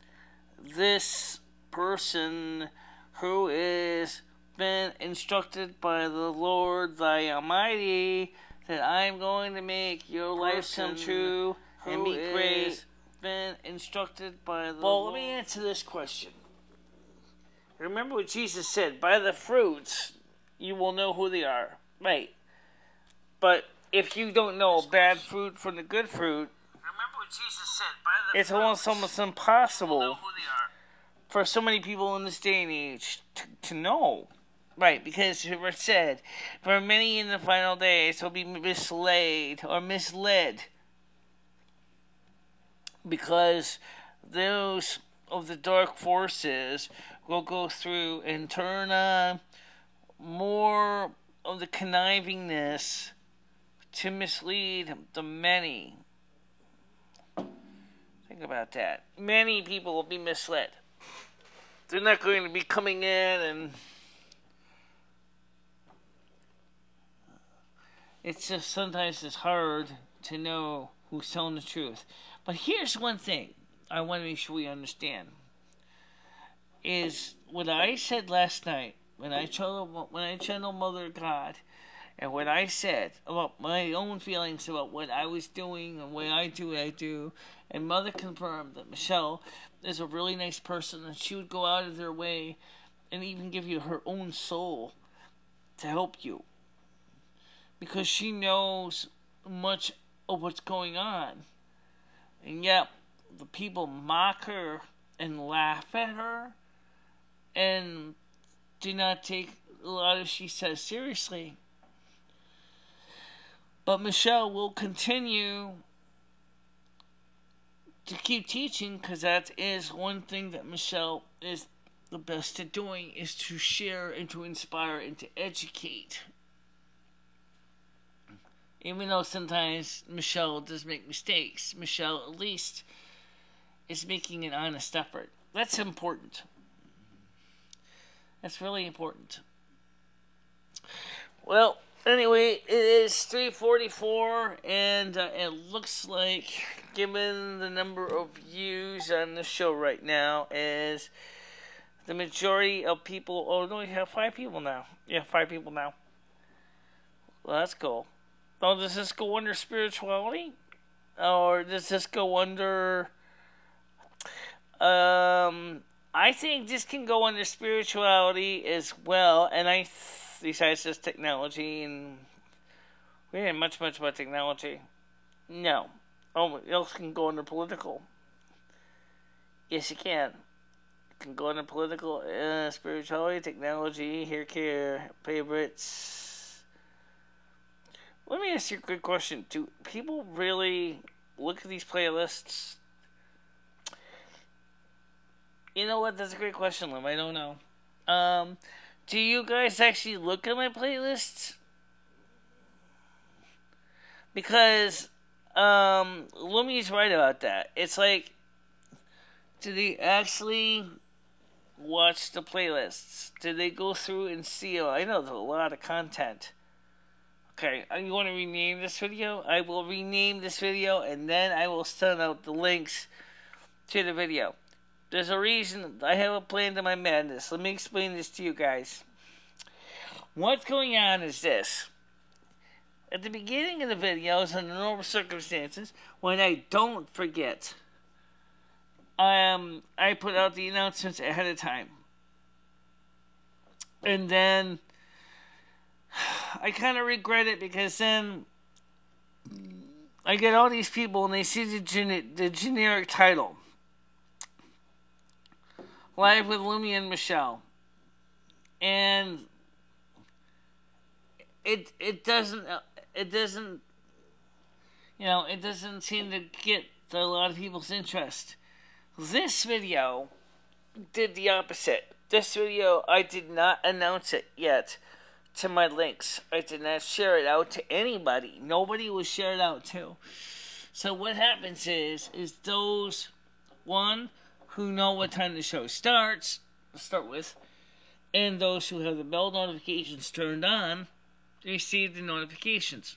this person who is been instructed by the Lord thy Almighty that I'm going to make your life come true and be great. Been instructed by the Lord. Let me answer this question. Remember what Jesus said: by the fruits you will know who they are. Right. But if you don't know bad fruit from the good fruit, it's almost impossible for so many people in this day and age to know. Right, because it was said, for many in the final days will be misled, because those of the dark forces will go through and turn on more of the connivingness to mislead the many. Think about that. Many people will be misled. They're not going to be coming in and it's just sometimes it's hard to know who's telling the truth. But here's one thing I want to make sure we understand is what I said last night when I channeled Mother God, and what I said about my own feelings about what I was doing and what I do, and Mother confirmed that Michele is a really nice person and she would go out of their way and even give you her own soul to help you, because she knows much of what's going on. And yet the people mock her and laugh at her and do not take a lot of she says seriously. But Michele will continue to keep teaching, because that is one thing that Michele is the best at doing is to share and to inspire and to educate. Even though sometimes Michele does make mistakes, Michele at least is making an honest effort. That's important. That's really important. Well, anyway, it is 3:44, and it looks like, given the number of views on the show right now, is the majority of people. Oh no, we have 5 people now. Yeah, 5 people now. Well, that's cool. Oh, does this go under spirituality, or does this go under? I think this can go under spirituality as well, and besides just technology, and we didn't much about technology. No. Oh, it also can go under political. Yes, you can. It can go under political, spirituality, technology, hair care, favorites. Let me ask you a good question. Do people really look at these playlists? You know what? That's a great question, Lim. I don't know. Do you guys actually look at my playlists? Because Lumi's right about that. It's like, do they actually watch the playlists? Do they go through and see? I know there's a lot of content. Okay, you want to rename this video? I will rename this video, and then I will send out the links to the video. There's a reason. I have a plan to my madness. Let me explain this to you guys. What's going on is this. At the beginning of the videos, under normal circumstances, when I don't forget, I put out the announcements ahead of time. And then I kind of regret it, because then I get all these people and they see the generic title, Live with Lumi and Michele, and it doesn't seem to get a lot of people's interest. This video did the opposite. This video, I did not announce it yet to my links. I did not share it out to anybody. Nobody was shared out to. So what happens is those, one, who know what time the show starts, to start with, and those who have the bell notifications turned on, receive the notifications.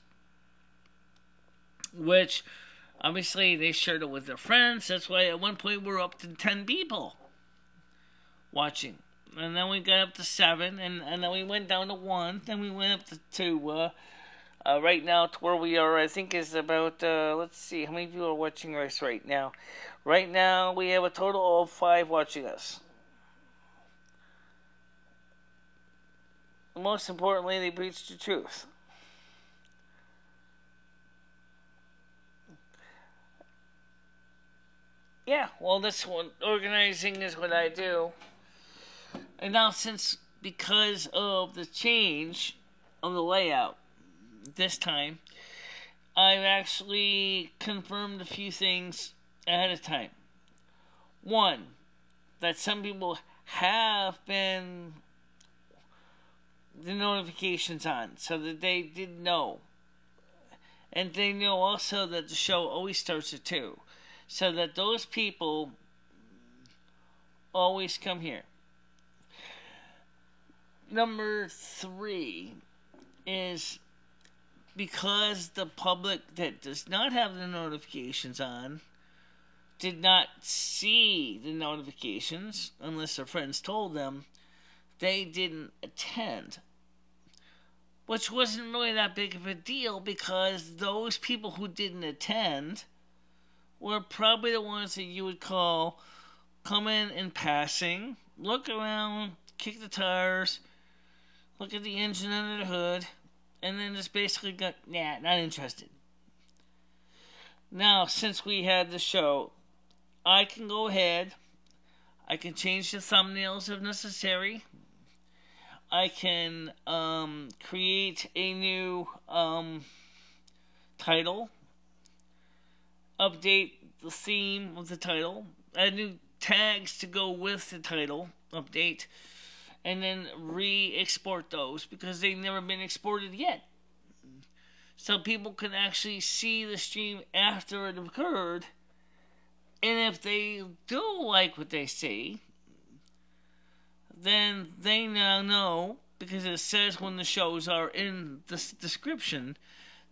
Which, obviously, they shared it with their friends. That's why at one point we were up to 10 people watching. And then we got up to 7, and then we went down to 1, then we went up to 2. Right now, to where we are, I think is about, let's see, how many people are watching us right now? Right now, we have a total of 5 watching us. Most importantly, they preach the truth. Yeah, well, this one, organizing is what I do. And now, because of the change of the layout this time, I've actually confirmed a few things ahead of time. One, that some people have been the notifications on, so that they did know. And they know also that the show always starts at 2. So that those people always come here. Number 3 is because the public that does not have the notifications on did not see the notifications unless their friends told them, they didn't attend. Which wasn't really that big of a deal, because those people who didn't attend were probably the ones that you would call come in passing, look around, kick the tires, look at the engine under the hood, and then just basically got, nah, not interested. Now, since we had the show, I can go ahead, I can change the thumbnails if necessary, I can create a new title, update the theme of the title, add new tags to go with the title, update, and then re-export those because they've never been exported yet. So people can actually see the stream after it occurred, and if they do like what they see, then they now know, because it says when the shows are in the description,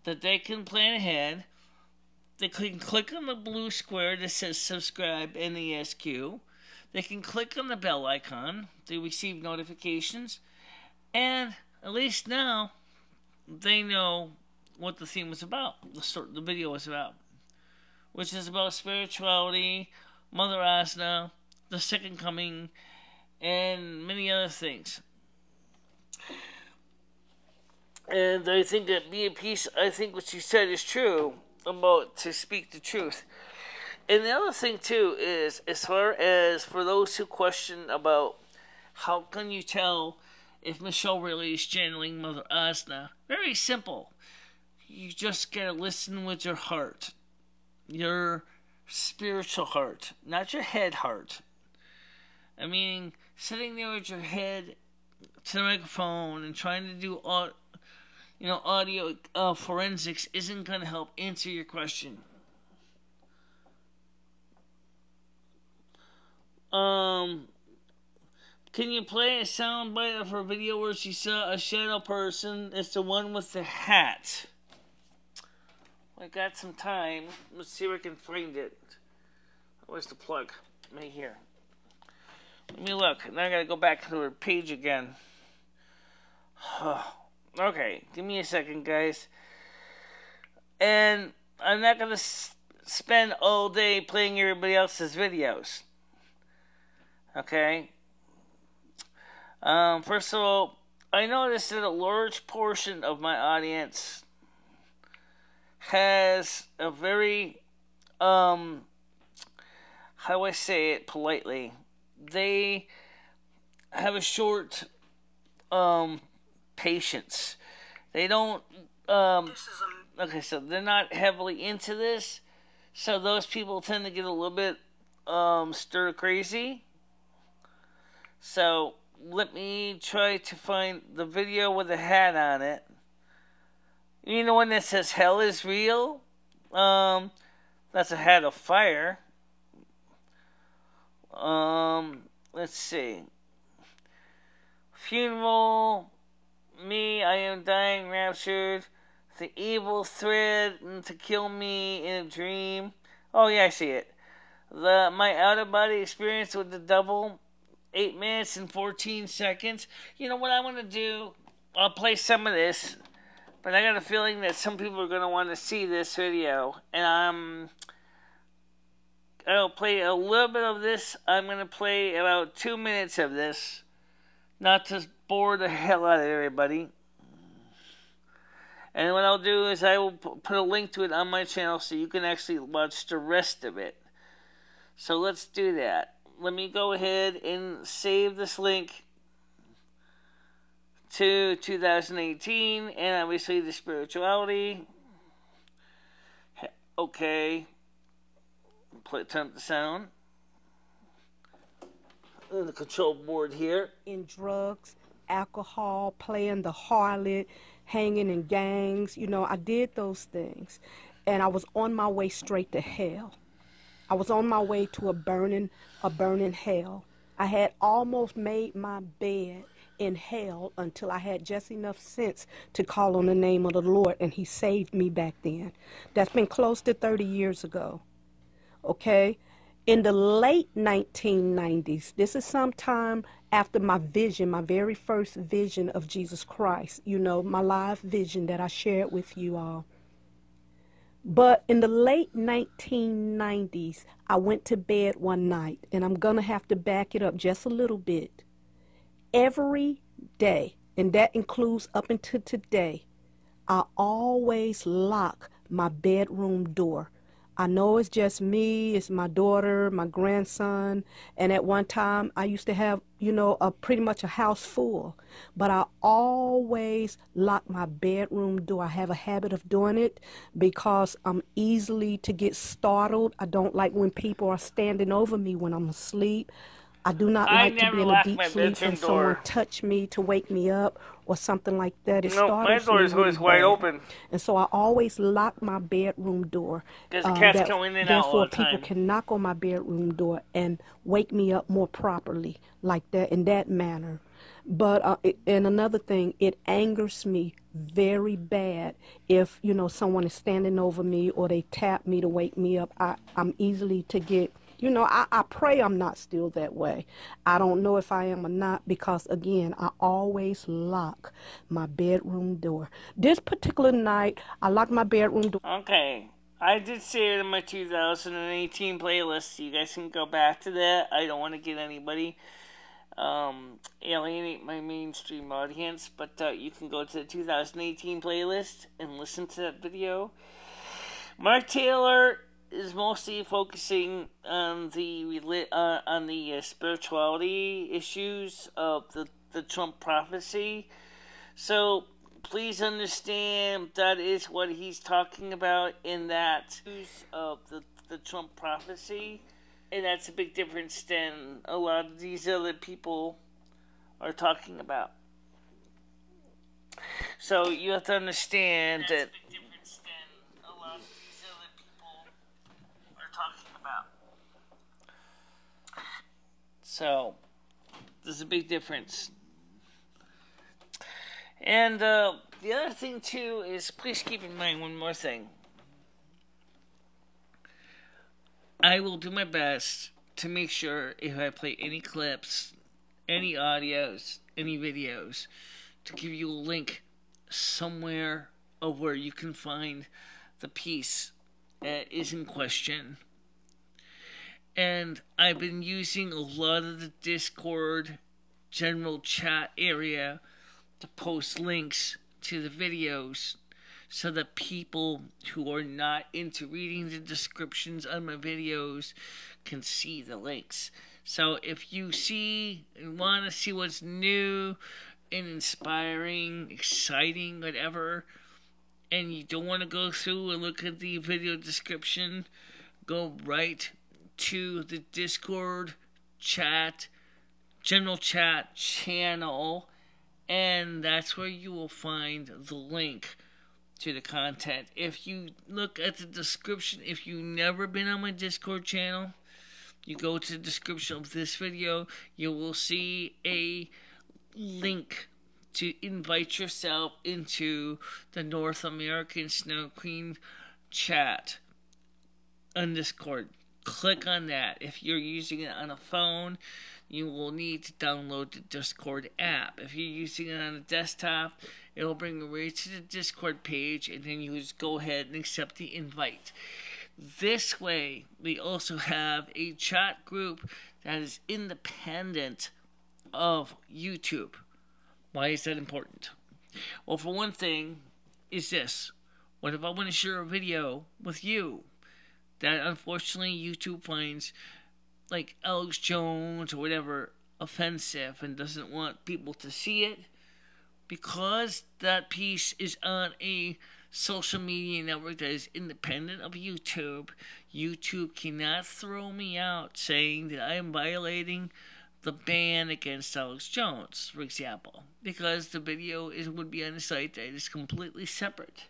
that they can plan ahead. They can click on the blue square that says subscribe NESQ. They can click on the bell icon to receive notifications, and at least now they know what the theme was about, the video was about, which is about spirituality, Mother Asna, the Second Coming, and many other things. And I think that be at peace, I think what you said is true about to speak the truth. And the other thing too is, as far as for those who question about how can you tell if Michele really is channeling Mother Asna, very simple. You just gotta listen with your heart, your spiritual heart, not your head heart. I mean, sitting there with your head to the microphone and trying to do audio forensics isn't going to help answer your question. Can you play a soundbite of her video where she saw a shadow person? It's the one with the hat. I got some time. Let's see if I can find it. Where's the plug? Right here. Let me look. Now I gotta go back to her page again. Okay, give me a second, guys. And I'm not gonna spend all day playing everybody else's videos. Okay? First of all, I noticed that a large portion of my audience has a very, how do I say it politely? They have a short, patience. They don't, okay, so they're not heavily into this, so those people tend to get a little bit, stir crazy. So, let me try to find the video with a hat on it. You know, one that says hell is real? That's a hat of fire. Let's see. Funeral, me, I am dying, raptured. The evil thread to kill me in a dream. Oh yeah, I see it. My out of body experience with the devil, 8 minutes and 14 seconds. You know what I want to do? I'll play some of this, but I got a feeling that some people are going to want to see this video, and I'll play a little bit of this. I'm going to play about 2 minutes of this, not to bore the hell out of everybody. And what I'll do is I will put a link to it on my channel so you can actually watch the rest of it. So let's do that. Let me go ahead and save this link to 2018 and obviously the spirituality. Okay. Turn up the sound. The control board here. In drugs, alcohol, playing the harlot, hanging in gangs. You know, I did those things. And I was on my way straight to hell. I was on my way to a burning hell. I had almost made my bed in hell until I had just enough sense to call on the name of the Lord, and he saved me back then. That's been close to 30 years ago. Okay? In the late 1990s, this is sometime after my vision, my very first vision of Jesus Christ, you know, my live vision that I shared with you all. But in the late 1990s, I went to bed one night, and I'm going to have to back it up just a little bit. Every day, and that includes up until today, I always lock my bedroom door. I know it's just me, it's my daughter, my grandson, and at one time I used to have, you know, pretty much a house full. But I always lock my bedroom door. I have a habit of doing it because I'm easily to get startled. I don't like when people are standing over me when I'm asleep. I do not I like to be never in a lock deep my sleep and bedroom someone door. touch me to wake me up or something like that. It No, my startles door me is really always wide bad. open. And so I always lock my bedroom door. Because the cats That go in and out all therefore the people time. can knock on my bedroom door and wake me up more properly, like that, in that manner. But and another thing, it angers me very bad if someone is standing over me or they tap me to wake me up. I'm easily to get. I pray I'm not still that way. I don't know if I am or not because, again, I always lock my bedroom door. This particular night, I locked my bedroom door. Okay. I did say it in my 2018 playlist. You guys can go back to that. I don't want to get anybody alienate my mainstream audience, but you can go to the 2018 playlist and listen to that video. Mark Taylor is mostly focusing on the spirituality issues of the Trump prophecy. So please understand that is what he's talking about in that of the Trump prophecy, and that's a big difference than a lot of these other people are talking about. So you have to understand that. That's a big difference than a lot of these other people are talking about. So there's a big difference. And the other thing too is, please keep in mind one more thing. I will do my best to make sure if I play any clips, any audios, any videos, to give you a link somewhere of where you can find the piece that is in question. And I've been using a lot of the Discord general chat area to post links to the videos so that people who are not into reading the descriptions on my videos can see the links. So if you see and want to see what's new and inspiring, exciting, whatever, and you don't want to go through and look at the video description, go right to the Discord chat, general chat channel, and that's where you will find the link to the content. If you look at the description, if you've never been on my Discord channel, you go to the description of this video, you will see a link to invite yourself into the North American Snow Queen chat on Discord. Click on that. If you're using it on a phone, you will need to download the Discord app. If you're using it on a desktop, it'll bring you right to the Discord page, and then you just go ahead and accept the invite. This way, we also have a chat group that is independent of YouTube. Why is that important? Well, for one thing, is this. What if I want to share a video with you that unfortunately YouTube finds, like Alex Jones or whatever, offensive and doesn't want people to see it? Because that piece is on a social media network that is independent of YouTube, YouTube cannot throw me out saying that I am violating the ban against Alex Jones, for example, because the video would be on a site that is completely separate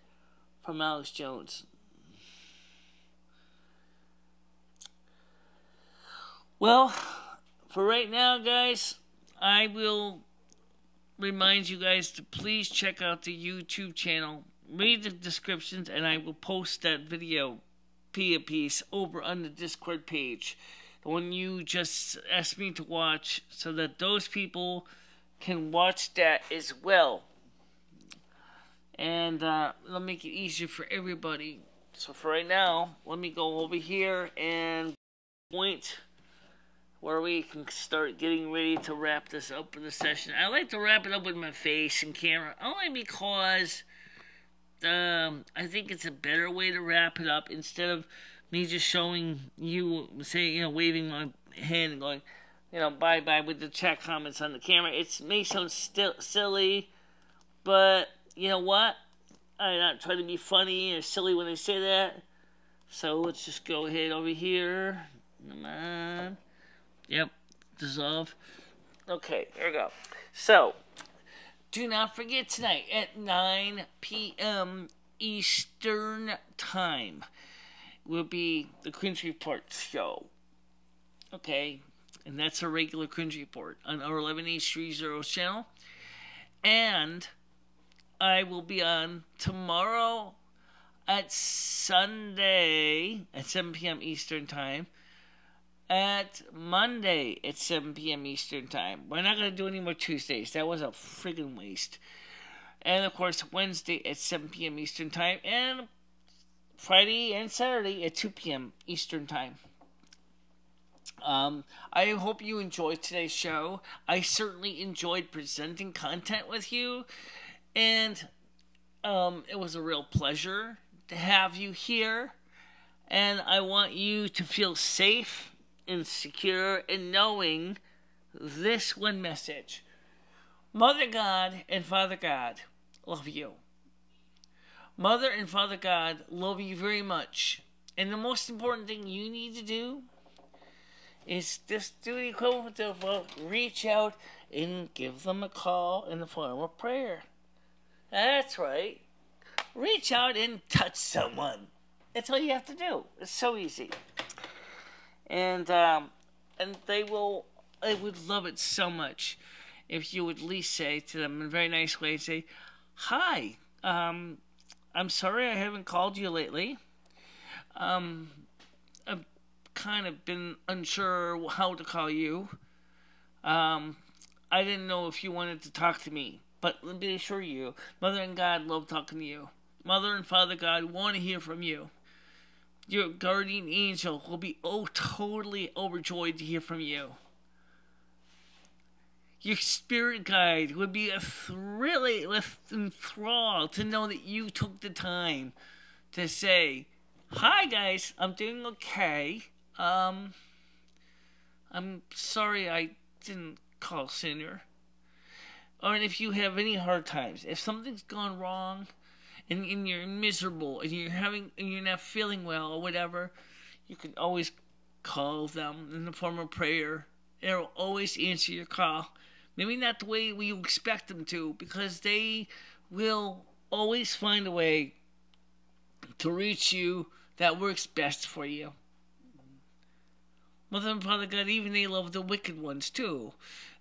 from Alex Jones. Well, for right now, guys, I will remind you guys to please check out the YouTube channel, read the descriptions, and I will post that video piece over on the Discord page, the one you just asked me to watch, so that those people can watch that as well. And it'll make it easier for everybody. So for right now, let me go over here and point where we can start getting ready to wrap this up for the session. I like to wrap it up with my face and camera, only because I think it's a better way to wrap it up instead of me just showing you, say, waving my hand and going, bye-bye with the chat comments on the camera. It may sound silly, but you know what? I'm not trying to be funny or silly when I say that. So let's just go ahead over here. Come on. Yep. dissolve. Okay, here we go. So, do not forget tonight at 9 p.m. Eastern Time will be the Cringe Report show. Okay, and that's a regular Cringe Report on our 11H30 channel. And I will be on tomorrow at Sunday at 7 p.m. Eastern Time. At Monday at 7 p.m. Eastern Time. We're not going to do any more Tuesdays. That was a friggin' waste. And, of course, Wednesday at 7 p.m. Eastern Time. And Friday and Saturday at 2 p.m. Eastern Time. I hope you enjoyed today's show. I certainly enjoyed presenting content with you. And it was a real pleasure to have you here. And I want you to feel safe and secure in knowing this one message. Mother God and Father God love you. Mother and Father God love you very much. And the most important thing you need to do is just do the equivalent of reach out and give them a call in the form of prayer. That's right. Reach out and touch someone. That's all you have to do. It's so easy. And they would love it so much if you would at least say to them in a very nice way, say, hi, I'm sorry I haven't called you lately. I've kind of been unsure how to call you. I didn't know if you wanted to talk to me, but let me assure you, Mother and God love talking to you. Mother and Father God want to hear from you. Your guardian angel will be totally overjoyed to hear from you. Your spirit guide would be really enthralled to know that you took the time to say, hi guys, I'm doing okay. I'm sorry I didn't call sooner. Or if you have any hard times, if something's gone wrong, and you're miserable, and you're not feeling well, or whatever, you can always call them in the form of prayer. They'll always answer your call. Maybe not the way you expect them to, because they will always find a way to reach you that works best for you. Mother and Father God, even they love the wicked ones too.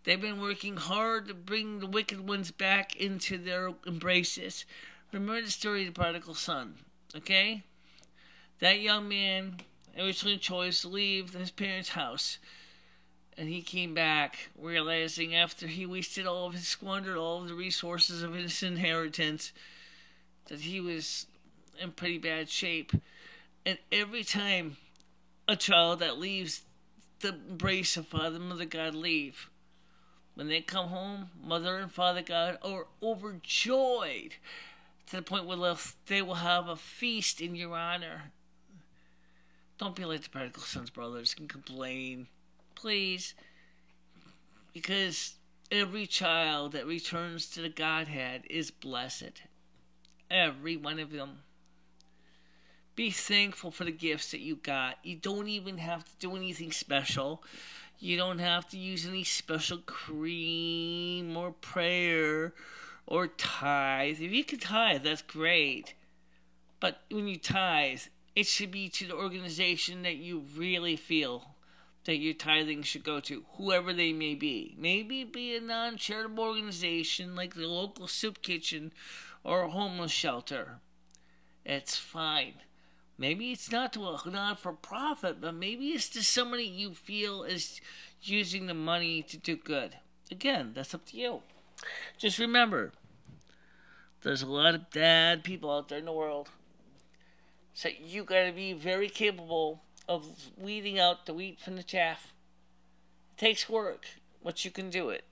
They've been working hard to bring the wicked ones back into their embraces. Remember the story of the prodigal son, okay? That young man originally chose to leave his parents' house. And he came back, realizing after he squandered all of the resources of his inheritance, that he was in pretty bad shape. And every time a child that leaves the embrace of Father and Mother God leave, when they come home, Mother and Father God are overjoyed to the point where they will have a feast in your honor. Don't be like the prodigal son's brothers and complain. Please. Because every child that returns to the Godhead is blessed. Every one of them. Be thankful for the gifts that you got. You don't even have to do anything special. You don't have to use any special cream or prayer or tithe. If you can tithe, that's great. But when you tithe, it should be to the organization that you really feel that your tithing should go to, whoever they may be. Maybe be a non-charitable organization like the local soup kitchen or a homeless shelter. It's fine. Maybe it's not to a not-for-profit, but maybe it's to somebody you feel is using the money to do good. Again, that's up to you. Just remember, there's a lot of bad people out there in the world. So you gotta be very capable of weeding out the wheat from the chaff. It takes work, but you can do it.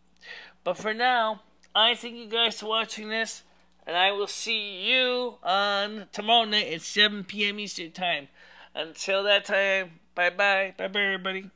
But for now, I thank you guys for watching this, and I will see you on tomorrow night at 7 p.m. Eastern Time. Until that time, bye-bye. Bye-bye, everybody.